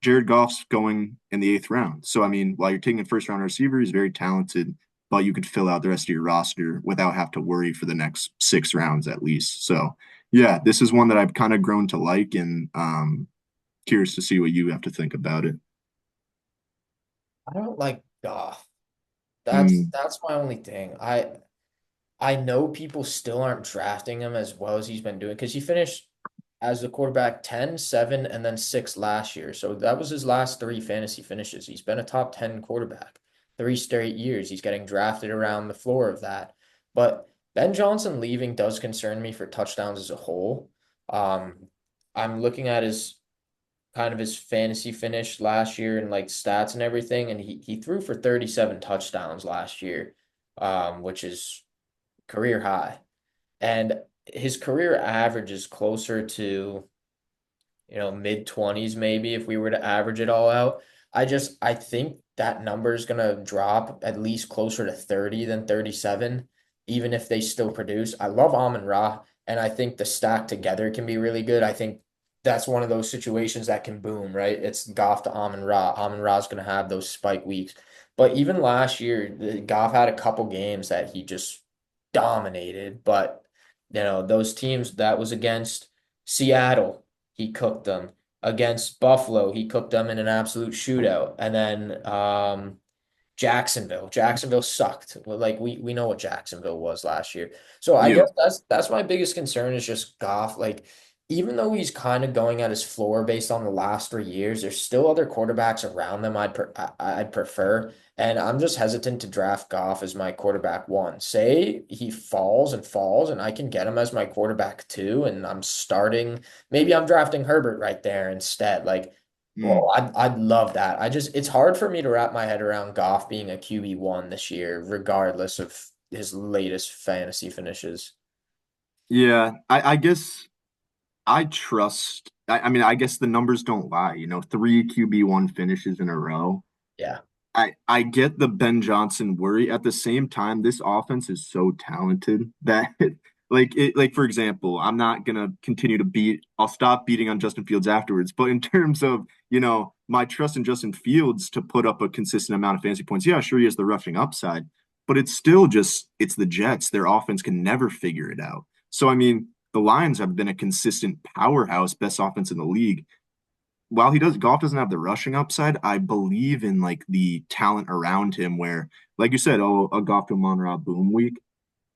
Speaker 2: Jared Goff's going in the eighth round, so I mean, while you're taking a first round receiver, he's very talented, but you could fill out the rest of your roster without have to worry for the next 6 rounds at least. So yeah, this is one that I've kind of grown to like, and curious to see what you have to think about it.
Speaker 1: I don't like Goff.
Speaker 2: Mm,
Speaker 1: That's my only thing. I know people still aren't drafting him as well as he's been doing because he finished as the quarterback 10, 7, and then 6 last year. So that was his last three fantasy finishes. He's been a top 10 quarterback 3 straight years. He's getting drafted around the floor of that. But Ben Johnson leaving does concern me for touchdowns as a whole. Um, I'm looking at his kind of his fantasy finish last year and like stats and everything, and he threw for 37 touchdowns last year, which is career high. And his career average is closer to, mid 20s maybe if we were to average it all out. I think that number is gonna drop at least closer to 30 than 37, even if they still produce. I love Amon Ra, and I think the stack together can be really good. I think that's one of those situations that can boom, right? It's Goff to Amon Ra. Amon Ra's gonna have those spike weeks. But even last year, Goff had a couple games that he just dominated. But those teams that was against Seattle, he cooked them. Against Buffalo, he cooked them in an absolute shootout. And then Jacksonville sucked. Well, like we know what Jacksonville was last year. So I
Speaker 2: Yeah.
Speaker 1: guess that's my biggest concern is just Goff. Like even though he's kind of going at his floor based on the last 3 years, there's still other quarterbacks around them I'd prefer. And I'm just hesitant to draft Goff as my quarterback one. Say he falls and falls, and I can get him as my quarterback two, and I'm starting. Maybe I'm drafting Herbert right there instead. Like
Speaker 2: Mm.
Speaker 1: well, I'd love that. It's hard for me to wrap my head around Goff being a QB1 this year, regardless of his latest fantasy finishes.
Speaker 2: Yeah, I guess I trust. I mean, I guess the numbers don't lie. Three QB1 finishes in a row.
Speaker 1: Yeah.
Speaker 2: I get the Ben Johnson worry. At the same time, this offense is so talented that like for example, I'm not gonna continue to beat I'll stop beating on Justin Fields afterwards. But in terms of, my trust in Justin Fields to put up a consistent amount of fantasy points, yeah, sure he has the rushing upside, but it's still just it's the Jets. Their offense can never figure it out. So I mean, the Lions have been a consistent powerhouse, best offense in the league. While Goff doesn't have the rushing upside, I believe in like the talent around him where, like you said, oh, a Goff to Monra boom week.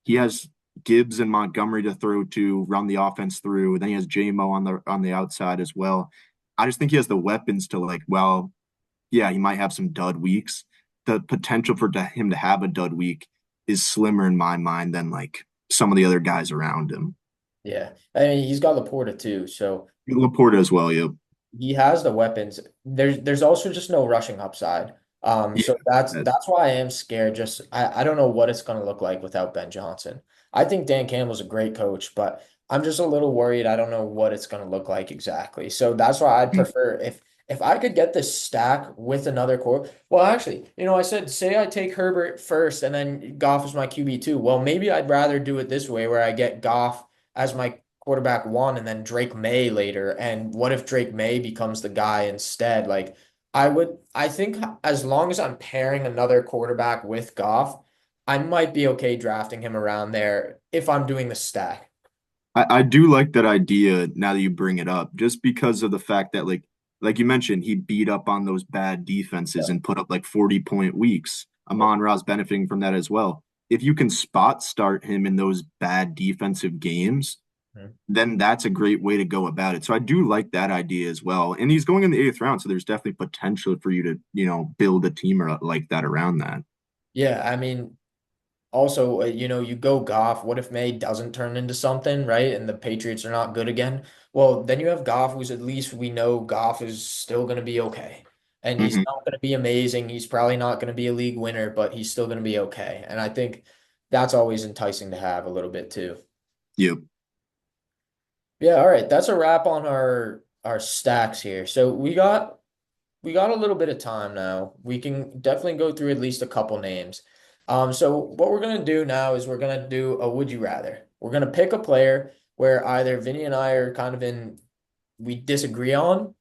Speaker 2: He has Gibbs and Montgomery to throw to, run the offense through. Then he has JMO on the outside as well. I just think he has the weapons to like, well, yeah, he might have some dud weeks. The potential for him to have a dud week is slimmer in my mind than like some of the other guys around him.
Speaker 1: Yeah. I mean, he's got Laporta too, so
Speaker 2: Laporta as well, yep.
Speaker 1: he has the weapons. There's also just no rushing upside.
Speaker 2: Yeah.
Speaker 1: So that's why I am scared. Just I don't know what it's gonna look like without Ben Johnson. I think Dan Campbell's a great coach, but I'm just a little worried. I don't know what it's gonna look like exactly. So that's why I'd prefer if I could get this stack with another core. Well, actually, I said say I take Herbert first and then Goff is my QB two. Well, maybe I'd rather do it this way where I get Goff as my quarterback one and then Drake May later. And what if Drake May becomes the guy instead? Like I think as long as I'm pairing another quarterback with Goff, I might be okay drafting him around there if I'm doing the stack.
Speaker 2: I do like that idea now that you bring it up, just because of the fact that like you mentioned, he beat up on those bad defenses
Speaker 1: Yeah.
Speaker 2: and put up like 40-point weeks.
Speaker 1: Yeah.
Speaker 2: Amon Ra's benefiting from that as well. If you can spot start him in those bad defensive games,
Speaker 1: Mhm.
Speaker 2: then that's a great way to go about it. So I do like that idea as well. And he's going in the eighth round, so there's definitely potential for you to, build a team like that around that.
Speaker 1: Yeah, I mean, also, you go Goff. What if May doesn't turn into something, right? And the Patriots are not good again? Well, then you have Goff, who's at least we know Goff is still going to be okay. And he's
Speaker 2: Hmm.
Speaker 1: not going to be amazing. He's probably not going to be a league winner, but he's still going to be okay. And I think that's always enticing to have a little bit too.
Speaker 2: Yep.
Speaker 1: Yeah, all right. That's a wrap on our stacks here. So we got a little bit of time now. We can definitely go through at least a couple names. So what we're gonna do now is we're gonna do a would you rather. We're gonna pick a player where either Vinny and I are kind of we disagree on,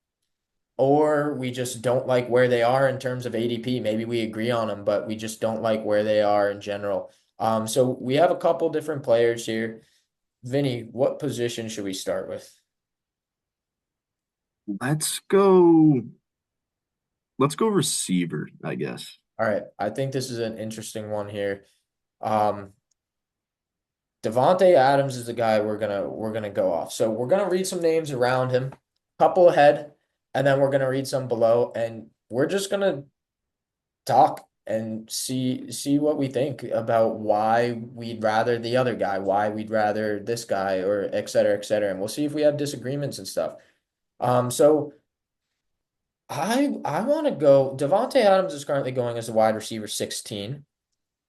Speaker 1: or we just don't like where they are in terms of ADP. Maybe we agree on them, but we just don't like where they are in general. So we have a couple different players here. Vinny, what position should we start with?
Speaker 2: Let's go. Let's go receiver, I guess.
Speaker 1: All right, I think this is an interesting one here. Um, Devontae Adams is the guy we're gonna go off. So we're gonna read some names around him, couple ahead, and then we're gonna read some below, and we're just gonna talk and see what we think about why we'd rather the other guy, why we'd rather this guy, or et cetera, et cetera. And we'll see if we have disagreements and stuff. So I want to go. Devontae Adams is currently going as a wide receiver 16.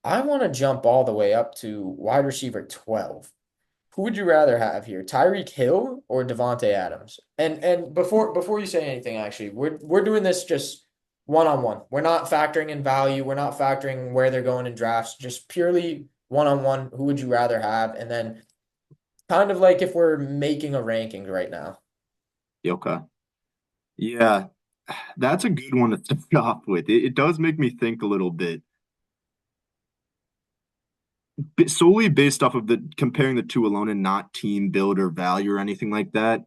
Speaker 1: I want to jump all the way up to wide receiver 12. Who would you rather have here, Tyreek Hill or Devontae Adams? And before you say anything, actually, we're doing this just one-on-one. We're not factoring in value. We're not factoring where they're going in drafts. Just purely one-on-one. Who would you rather have? And then kind of like if we're making a ranking right now.
Speaker 2: Yeah, okay. Yeah, that's a good one to start off with. It does make me think a little bit, solely based off of the comparing the two alone and not team build or value or anything like that.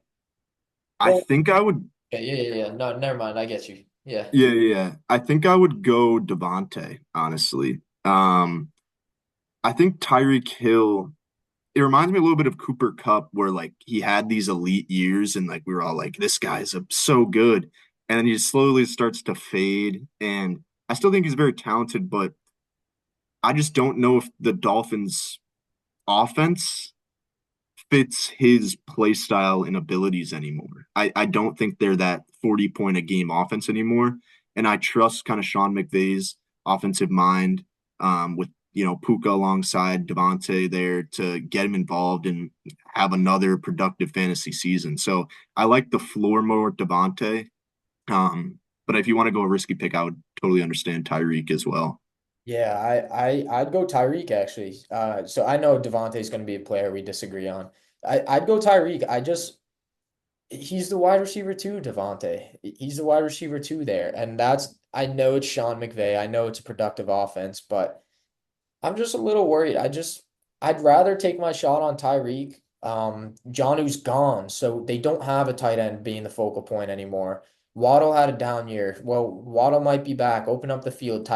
Speaker 2: I
Speaker 1: Well,
Speaker 2: think I would,
Speaker 1: okay, yeah. No, never mind. I get you. Yeah.
Speaker 2: yeah. I think I would go Devontae, honestly. I think Tyreek Hill, it reminds me a little bit of Cooper Cup, where like he had these elite years and like we were all like, this guy's so good. And then he slowly starts to fade. And I still think he's very talented, but I just don't know if the Dolphins offense fits his play style and abilities anymore. I don't think they're that 40 point a game offense anymore. And I trust kind of Sean McVay's offensive mind with Puka alongside Devontae there to get him involved and have another productive fantasy season. So I like the floor more with Devontae. But if you want to go a risky pick, I would totally understand Tyreek as well.
Speaker 1: Yeah, I'd go Tyreek actually. So I know Devontae's going to be a player we disagree on. I'd go Tyreek. He's the wide receiver too, Devontae. He's the wide receiver too there, and I know it's Sean McVay. I know it's a productive offense, but I'm just a little worried. I'd rather take my shot on Tyreek. Johnny's gone, so they don't have a tight end being the focal point anymore. Waddle had a down year. Well, Waddle might be back. Open up the field.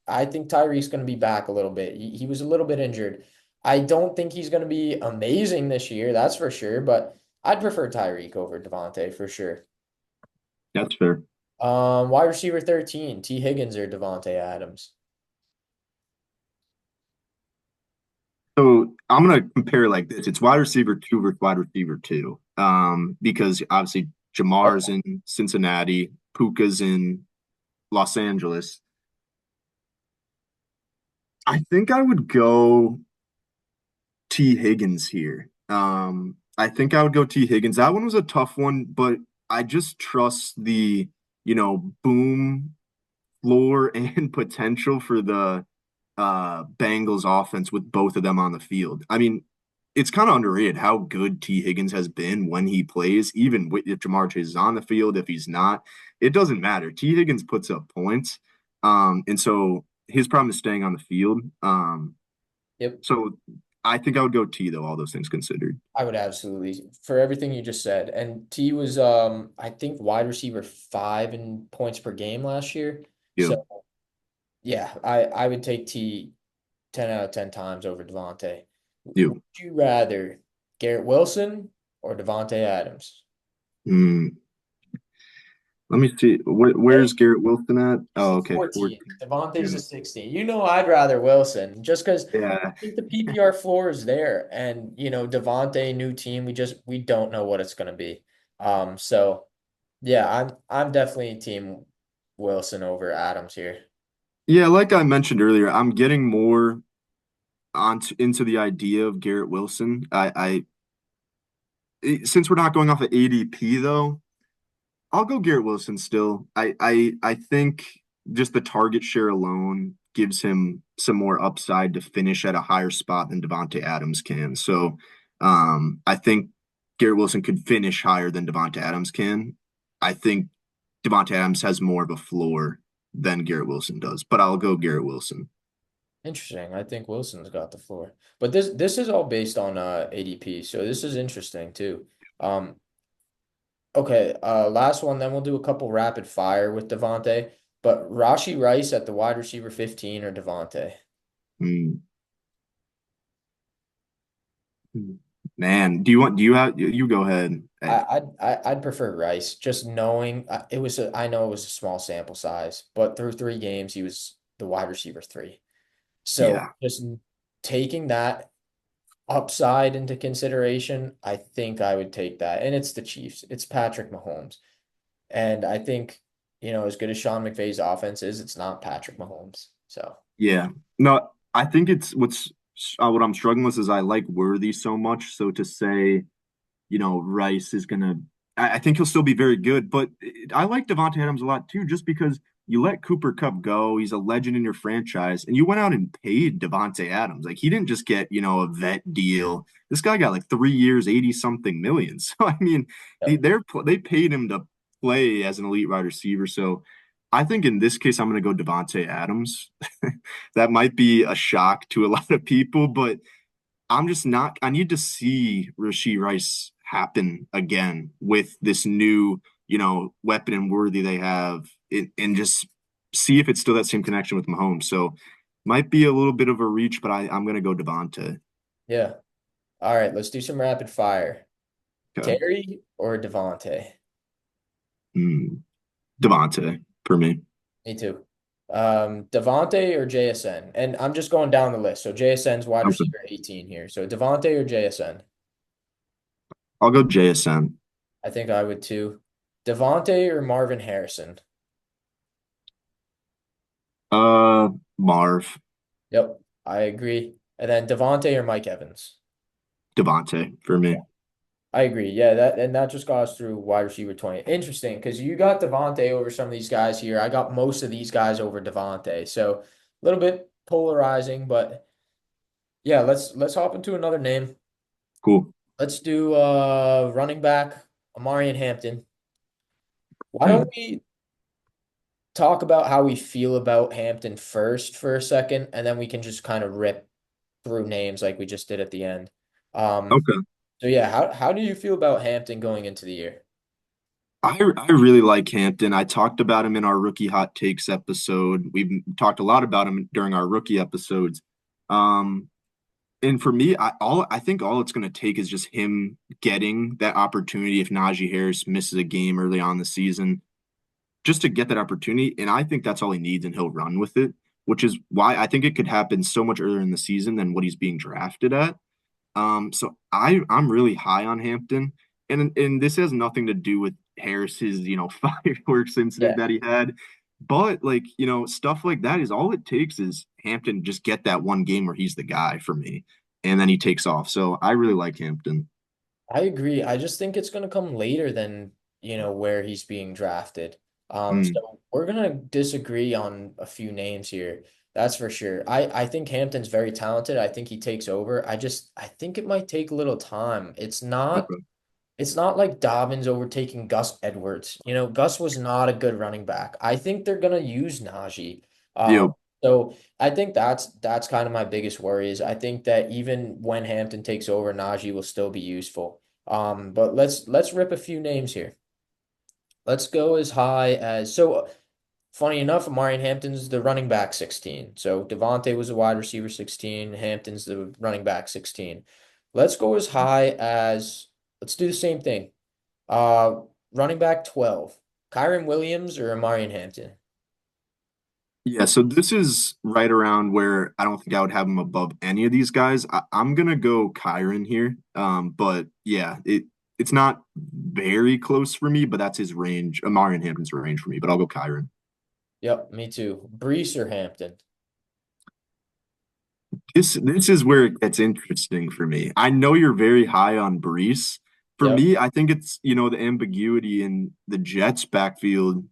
Speaker 1: I think Tyreek's going to be back a little bit. He was a little bit injured. I don't think he's going to be amazing this year, that's for sure, but I'd prefer Tyreek over Devontae for sure.
Speaker 2: That's fair.
Speaker 1: Wide receiver 13, T. Higgins or Devontae Adams.
Speaker 2: So I'm gonna compare like this. It's wide receiver two versus wide receiver two. Because obviously Jamar's
Speaker 1: Okay.
Speaker 2: in Cincinnati, Puka's in Los Angeles. I think I would go T. Higgins here. I think I would go T. Higgins. That one was a tough one, but I just trust the, boom floor and potential for the Bengals offense with both of them on the field. I mean, it's kind of underrated how good T. Higgins has been when he plays, even if Jamar Chase is on the field, if he's not, it doesn't matter. T. Higgins puts up points. And so his problem is staying on the field.
Speaker 1: Yep.
Speaker 2: So I think I would go T though, all those things considered.
Speaker 1: I would absolutely for everything you just said. And T was I think wide receiver 5 in points per game last year.
Speaker 2: You,
Speaker 1: So yeah, I would take T 10 out of 10 times over Devontae. Would
Speaker 2: you.
Speaker 1: you rather Garrett Wilson or Devontae Adams?
Speaker 2: Mm, let me see. Where's Garrett Wilson at?
Speaker 1: He's
Speaker 2: Oh,
Speaker 1: the
Speaker 2: okay,
Speaker 1: 14th.
Speaker 2: 14.
Speaker 1: Devontae's
Speaker 2: Yeah.
Speaker 1: the 16th. You know I'd rather Wilson just because
Speaker 2: Yeah.
Speaker 1: I think the PPR floor is there. And Devontae, new team, we don't know what it's gonna be. So yeah, I'm definitely team Wilson over Adams here.
Speaker 2: Yeah, like I mentioned earlier, I'm getting more onto into the idea of Garrett Wilson. Since we're not going off of ADP though, I'll go Garrett Wilson still. I think just the target share alone gives him some more upside to finish at a higher spot than Devonte Adams can. So I think Garrett Wilson could finish higher than Devonte Adams can. I think Devonte Adams has more of a floor than Garrett Wilson does, but I'll go Garrett Wilson.
Speaker 1: Interesting. I think Wilson's got the floor. But this is all based on ADP, so this is interesting too. Um, okay, last one, then we'll do a couple rapid fire with Devontae. But Rashi Rice at the wide receiver 15 or Devontae?
Speaker 2: Mm. Man, do you have you go ahead.
Speaker 1: I'd prefer Rice, just knowing I know it was a small sample size, but through 3 games he was the wide receiver 3. So
Speaker 2: Yeah.
Speaker 1: just taking that upside into consideration, I think I would take that. And it's the Chiefs. It's Patrick Mahomes. And I think, as good as Sean McVay's offense is, it's not Patrick Mahomes. So
Speaker 2: Yeah. No, I think it's what I'm struggling with is I like Worthy so much. So to say, Rice is gonna, I think he'll still be very good. But I like Devontae Adams a lot too, just because you let Cooper Kupp go. He's a legend in your franchise, and you went out and paid Devontae Adams. Like he didn't just get, a vet deal. This guy got like 3 years, 80 something million. So I mean,
Speaker 1: Yep.
Speaker 2: they paid him to play as an elite wide receiver. So I think in this case, I'm going to go Devontae Adams. That might be a shock to a lot of people, but I'm just not. I need to see Rashee Rice happen again with this new, weapon and worthy they have, and just see if it's still that same connection with Mahomes. So might be a little bit of a reach, but I'm gonna go Devonta.
Speaker 1: Yeah. All right, let's do some rapid fire.
Speaker 2: Okay.
Speaker 1: Terry or Devontae?
Speaker 2: Hmm. Devonta for me.
Speaker 1: Me too. Devontae or JSN? And I'm just going down the list. So JSN's wide
Speaker 2: Okay.
Speaker 1: receiver 18 here. So Devontae or JSN?
Speaker 2: I'll go JSN.
Speaker 1: I think I would too. Devontae or Marvin Harrison?
Speaker 2: Marv.
Speaker 1: Yep, I agree. And then Devontae or Mike Evans?
Speaker 2: Devonta for me.
Speaker 1: I agree. Yeah, that just got us through wide receiver 20. Interesting, because you got Devontae over some of these guys here. I got most of these guys over Devontae. So a little bit polarizing, but yeah, let's hop into another name.
Speaker 2: Cool.
Speaker 1: Let's do running back, Amari and Hampton. Why don't
Speaker 2: Hmm.
Speaker 1: we talk about how we feel about Hampton first for a second, and then we can just kind of rip through names like we just did at the end. Um,
Speaker 2: Okay.
Speaker 1: so yeah, how do you feel about Hampton going into the year?
Speaker 2: I really like Hampton. I talked about him in our rookie hot takes episode. We've talked a lot about him during our rookie episodes. Um, and for me, I think all it's going to take is just him getting that opportunity if Najee Harris misses a game early on the season, just to get that opportunity. And I think that's all he needs, and he'll run with it, which is why I think it could happen so much earlier in the season than what he's being drafted at. So I'm really high on Hampton, and this has nothing to do with Harris's fireworks incident
Speaker 1: Yeah.
Speaker 2: that he had, but like stuff like that is all it takes is Hampton just get that one game where he's the guy for me, and then he takes off. So I really like Hampton.
Speaker 1: I agree. I just think it's going to come later than, where he's being drafted.
Speaker 2: Mm,
Speaker 1: So we're going to disagree on a few names here. That's for sure. I think Hampton's very talented. I think he takes over. I think it might take a little time.
Speaker 2: okay.
Speaker 1: It's not like Dobbins overtaking Gus Edwards. Gus was not a good running back. I think they're gonna use Najee. Um,
Speaker 2: Yep.
Speaker 1: so I think that's kind of my biggest worry is I think that even when Hampton takes over, Najee will still be useful. But let's rip a few names here. Let's go as high as funny enough, Amari Hampton's the running back 16. So Devontae was a wide receiver 16. Hampton's the running back 16. Let's go as high as let's do the same thing. Uh, Running back 12. Kyron Williams or Amari Hampton?
Speaker 2: Yeah, so this is right around where I don't think I would have him above any of these guys. I'm gonna go Kyron here. But yeah, it's not very close for me, but that's his range. Amari and Hampton's range for me, but I'll go Kyron.
Speaker 1: Yep, me too. Brees or Hampton?
Speaker 2: This is where it gets interesting for me. I know you're very high on Brees. For
Speaker 1: Yep.
Speaker 2: me, I think it's the ambiguity in the Jets backfield.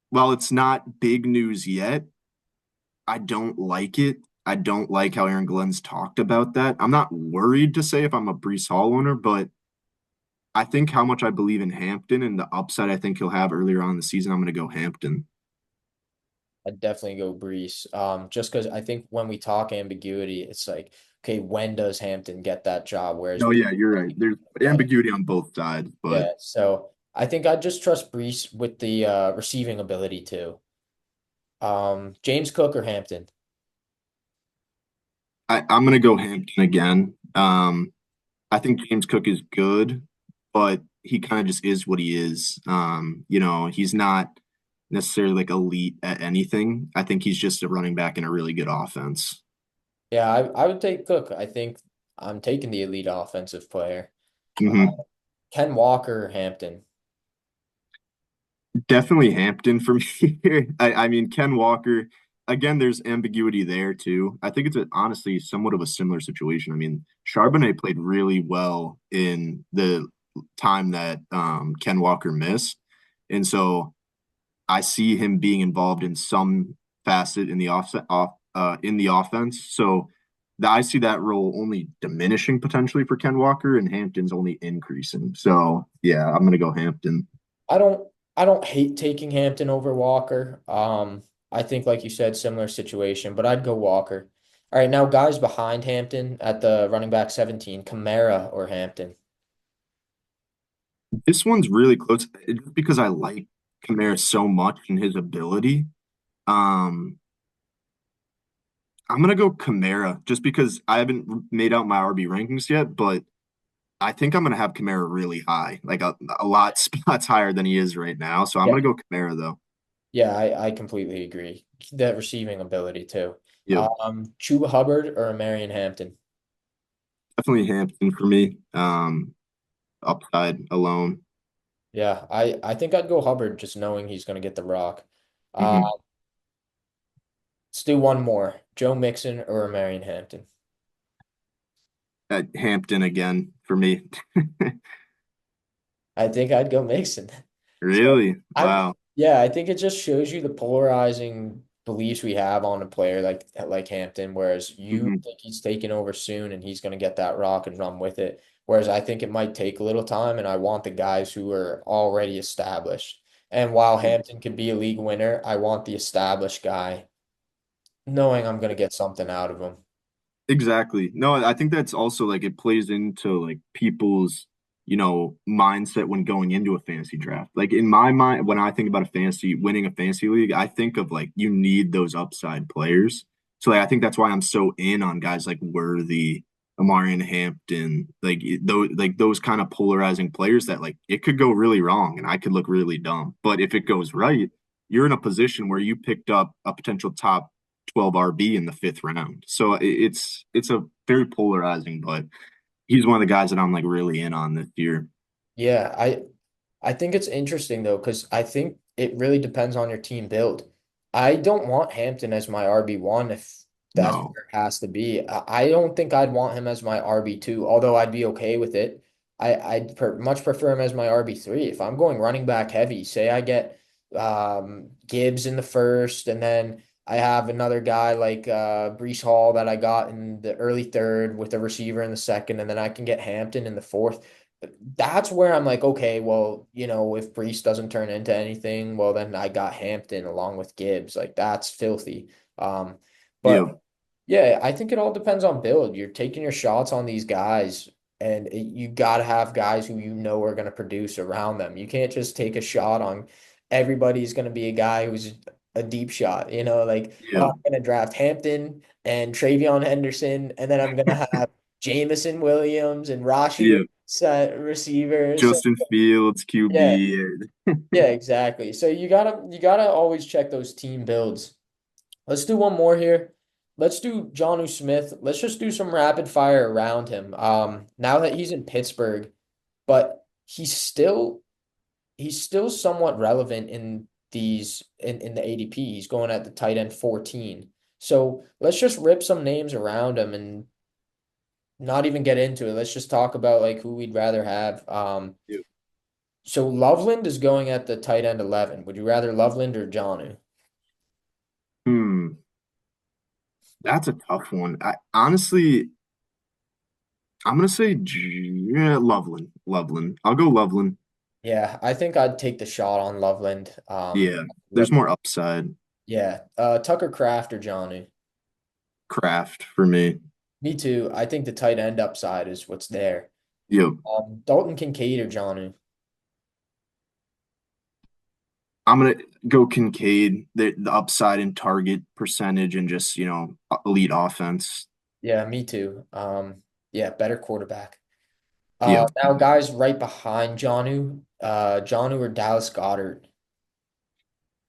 Speaker 2: While it's not big news yet, I don't like it. I don't like how Aaron Glenn's talked about that. I'm not worried to say if I'm a Brees Hall owner, but I think how much I believe in Hampton and the upside I think he'll have earlier on in the season, I'm going to go Hampton.
Speaker 1: I'd definitely go Brees. Just because I think when we talk ambiguity, it's like, okay, when does Hampton get that job? Whereas
Speaker 2: No,
Speaker 1: Brees,
Speaker 2: yeah, you're right. There's
Speaker 1: yeah,
Speaker 2: ambiguity on both sides, but
Speaker 1: yeah. So I think I just trust Brees with the receiving ability too. James Cook or Hampton?
Speaker 2: I'm going to go Hampton again. I think James Cook is good, but he kind of just is what he is. He's not necessarily like elite at anything. I think he's just a running back in a really good offense.
Speaker 1: Yeah, I would take Cook. I think I'm taking the elite offensive player. Uh,
Speaker 2: Hmm.
Speaker 1: Ken Walker, Hampton.
Speaker 2: Definitely Hampton for me here. I mean, Ken Walker, again, there's ambiguity there too. I think it's honestly somewhat of a similar situation. I mean, Charbonnet played really well in the time that Ken Walker missed. And so I see him being involved in some facet in the in the offense. So I see that role only diminishing potentially for Ken Walker, and Hampton's only increasing. So yeah, I'm gonna go Hampton.
Speaker 1: I don't I don't hate taking Hampton over Walker. I think like you said, similar situation, but I'd go Walker. All right, now guys behind Hampton at the running back 17, Kamara or Hampton.
Speaker 2: This one's really close just because I like Kamara so much and his ability. Um, I'm gonna go Kamara just because I haven't made out my RB rankings yet, but I think I'm gonna have Kamara really high, like a lot spots higher than he is right now. So I'm
Speaker 1: Yeah.
Speaker 2: gonna go Kamara though.
Speaker 1: Yeah, I completely agree. That receiving ability too.
Speaker 2: Yep,
Speaker 1: Chuba Hubbard or Marion Hampton.
Speaker 2: definitely Hampton for me. Upside alone.
Speaker 1: Yeah, I think I'd go Hubbard just knowing he's going to get the rock. Uh,
Speaker 2: Hmm.
Speaker 1: let's do one more. Joe Mixon or Marion Hampton.
Speaker 2: Hampton again for me.
Speaker 1: I think I'd go Mixon. So
Speaker 2: Really?
Speaker 1: I
Speaker 2: Wow.
Speaker 1: yeah, I think it just shows you the polarizing beliefs we have on a player like Hampton, whereas you
Speaker 2: Hmm.
Speaker 1: think he's taking over soon and he's going to get that rock and run with it. Whereas I think it might take a little time, and I want the guys who are already established. And while Hampton could be a league winner, I want the established guy, knowing I'm going to get something out of him.
Speaker 2: Exactly. No, I think that's also like it plays into like people's, mindset when going into a fantasy draft. Like in my mind, when I think about winning a fantasy league, I think of like you need those upside players. So like, I think that's why I'm so in on guys like Worthy, Amarian Hampton, those kind of polarizing players that like it could go really wrong and I could look really dumb. But if it goes right, you're in a position where you picked up a potential top 12 RB in the fifth round. So it's a very polarizing, but he's one of the guys that I'm like really in on this year.
Speaker 1: Yeah, I think it's interesting though, because I think it really depends on your team build. I don't want Hampton as my RB1 if that's
Speaker 2: No.
Speaker 1: where it has to be. I don't think I'd want him as my RB2, although I'd be okay with it. I'd much prefer him as my RB3. If I'm going running back heavy, say I get Gibbs in the first, and then I have another guy like Brees Hall that I got in the early third with a receiver in the second, and then I can get Hampton in the fourth. That's where I'm like, okay, well, if Brees doesn't turn into anything, well, then I got Hampton along with Gibbs. Like that's filthy. Um,
Speaker 2: Yeah.
Speaker 1: but yeah, I think it all depends on build. You're taking your shots on these guys, and you got to have guys who are going to produce around them. You can't just take a shot on everybody's going to be a guy who's a deep shot, like, oh,
Speaker 2: Yeah.
Speaker 1: I'm going to draft Hampton and Travion Henderson, and then I'm going to have Jamison Williams and Rashi
Speaker 2: Yeah.
Speaker 1: set receivers. So,
Speaker 2: Justin Fields,
Speaker 1: yeah,
Speaker 2: QB.
Speaker 1: yeah, exactly. So you gotta always check those team builds. Let's do one more here. Let's do Jonnu Smith. Let's just do some rapid fire around him. Now that he's in Pittsburgh, but he's still somewhat relevant in the ADP. He's going at the tight end 14. So let's just rip some names around him and not even get into it. Let's just talk about like who we'd rather have.
Speaker 2: Yeah.
Speaker 1: So Loveland is going at the tight end 11. Would you rather Loveland or Jonnu?
Speaker 2: Hmm. That's a tough one. I honestly, I'm gonna say yeah, Loveland. Loveland. I'll go Loveland.
Speaker 1: Yeah, I think I'd take the shot on Loveland.
Speaker 2: Yeah. There's
Speaker 1: Let
Speaker 2: more upside.
Speaker 1: Yeah. Tucker Kraft or Jonnu?
Speaker 2: Craft for me.
Speaker 1: Me too. I think the tight end upside is what's there.
Speaker 2: Yep.
Speaker 1: Dalton Kincaid or Jonnu?
Speaker 2: I'm gonna go Kincaid, the upside in target percentage and just, elite offense.
Speaker 1: Yeah, me too. Yeah, better quarterback.
Speaker 2: Yep.
Speaker 1: Now guys right behind Jonnu or Dallas Goddard.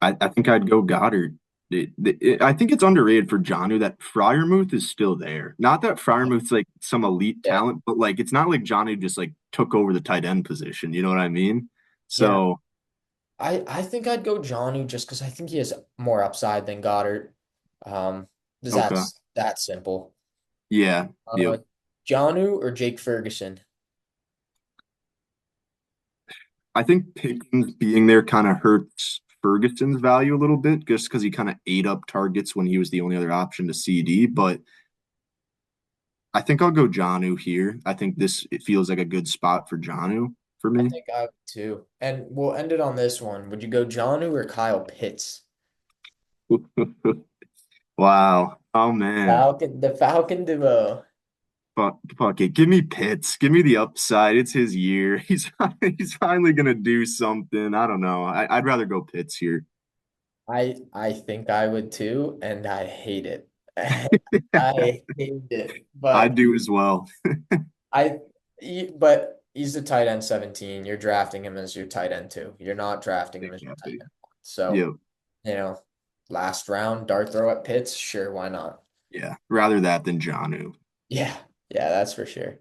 Speaker 2: I think I'd go Goddard. I think it's underrated for Jonnu that Fryermuth is still there. Not that Fryermuth's like some elite
Speaker 1: Yeah.
Speaker 2: talent, but like it's not like Jonnu just like took over the tight end position. You know what I mean?
Speaker 1: Yeah.
Speaker 2: So
Speaker 1: I think I'd go Jonnu just because I think he has more upside than Goddard. Um,
Speaker 2: okay,
Speaker 1: that's that simple.
Speaker 2: yeah, yep.
Speaker 1: Uh, Jonnu or Jake Ferguson?
Speaker 2: I think Pickens being there kind of hurts Ferguson's value a little bit just because he kind of ate up targets when he was the only other option to CD. But I think I'll go Jonnu here. I think this it feels like a good spot for Jonnu for
Speaker 1: I
Speaker 2: me.
Speaker 1: think I would too. And we'll end it on this one. Would you go Jonnu or Kyle Pitts?
Speaker 2: Wow. Oh man.
Speaker 1: The Falcon duo.
Speaker 2: Fuck it. Give me Pitts. Give me the upside. It's his year. He's finally gonna do something. I don't know. I'd rather go Pitts here.
Speaker 1: I think I would too, and I hate it. I hate it.
Speaker 2: I
Speaker 1: But
Speaker 2: do as well.
Speaker 1: I but he's a tight end 17. You're drafting him as your tight end too. You're not drafting him as your tight
Speaker 2: Exactly.
Speaker 1: end. So,
Speaker 2: Yeah.
Speaker 1: you know, last round dart throw at Pitts, sure, why not?
Speaker 2: Yeah. Rather that than Jonnu.
Speaker 1: Yeah. Yeah, that's for sure.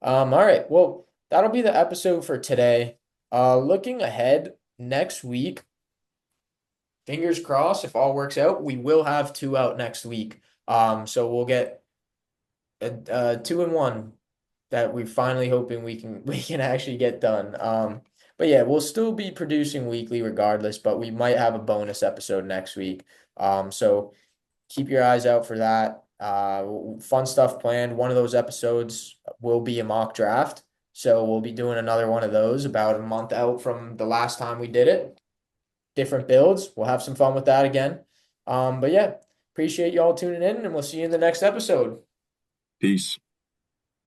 Speaker 1: All right. Well, that'll be the episode for today. Looking ahead next week, fingers crossed, if all works out, we will have two out next week. So we'll get a 2-1 that we're finally hoping we can actually get done. But yeah, we'll still be producing weekly regardless, but we might have a bonus episode next week. So keep your eyes out for that. Fun stuff planned. One of those episodes will be a mock draft. So we'll be doing another one of those about a month out from the last time we did it. Different builds. We'll have some fun with that again. But yeah, appreciate y'all tuning in, and we'll see you in the next episode.
Speaker 2: Peace.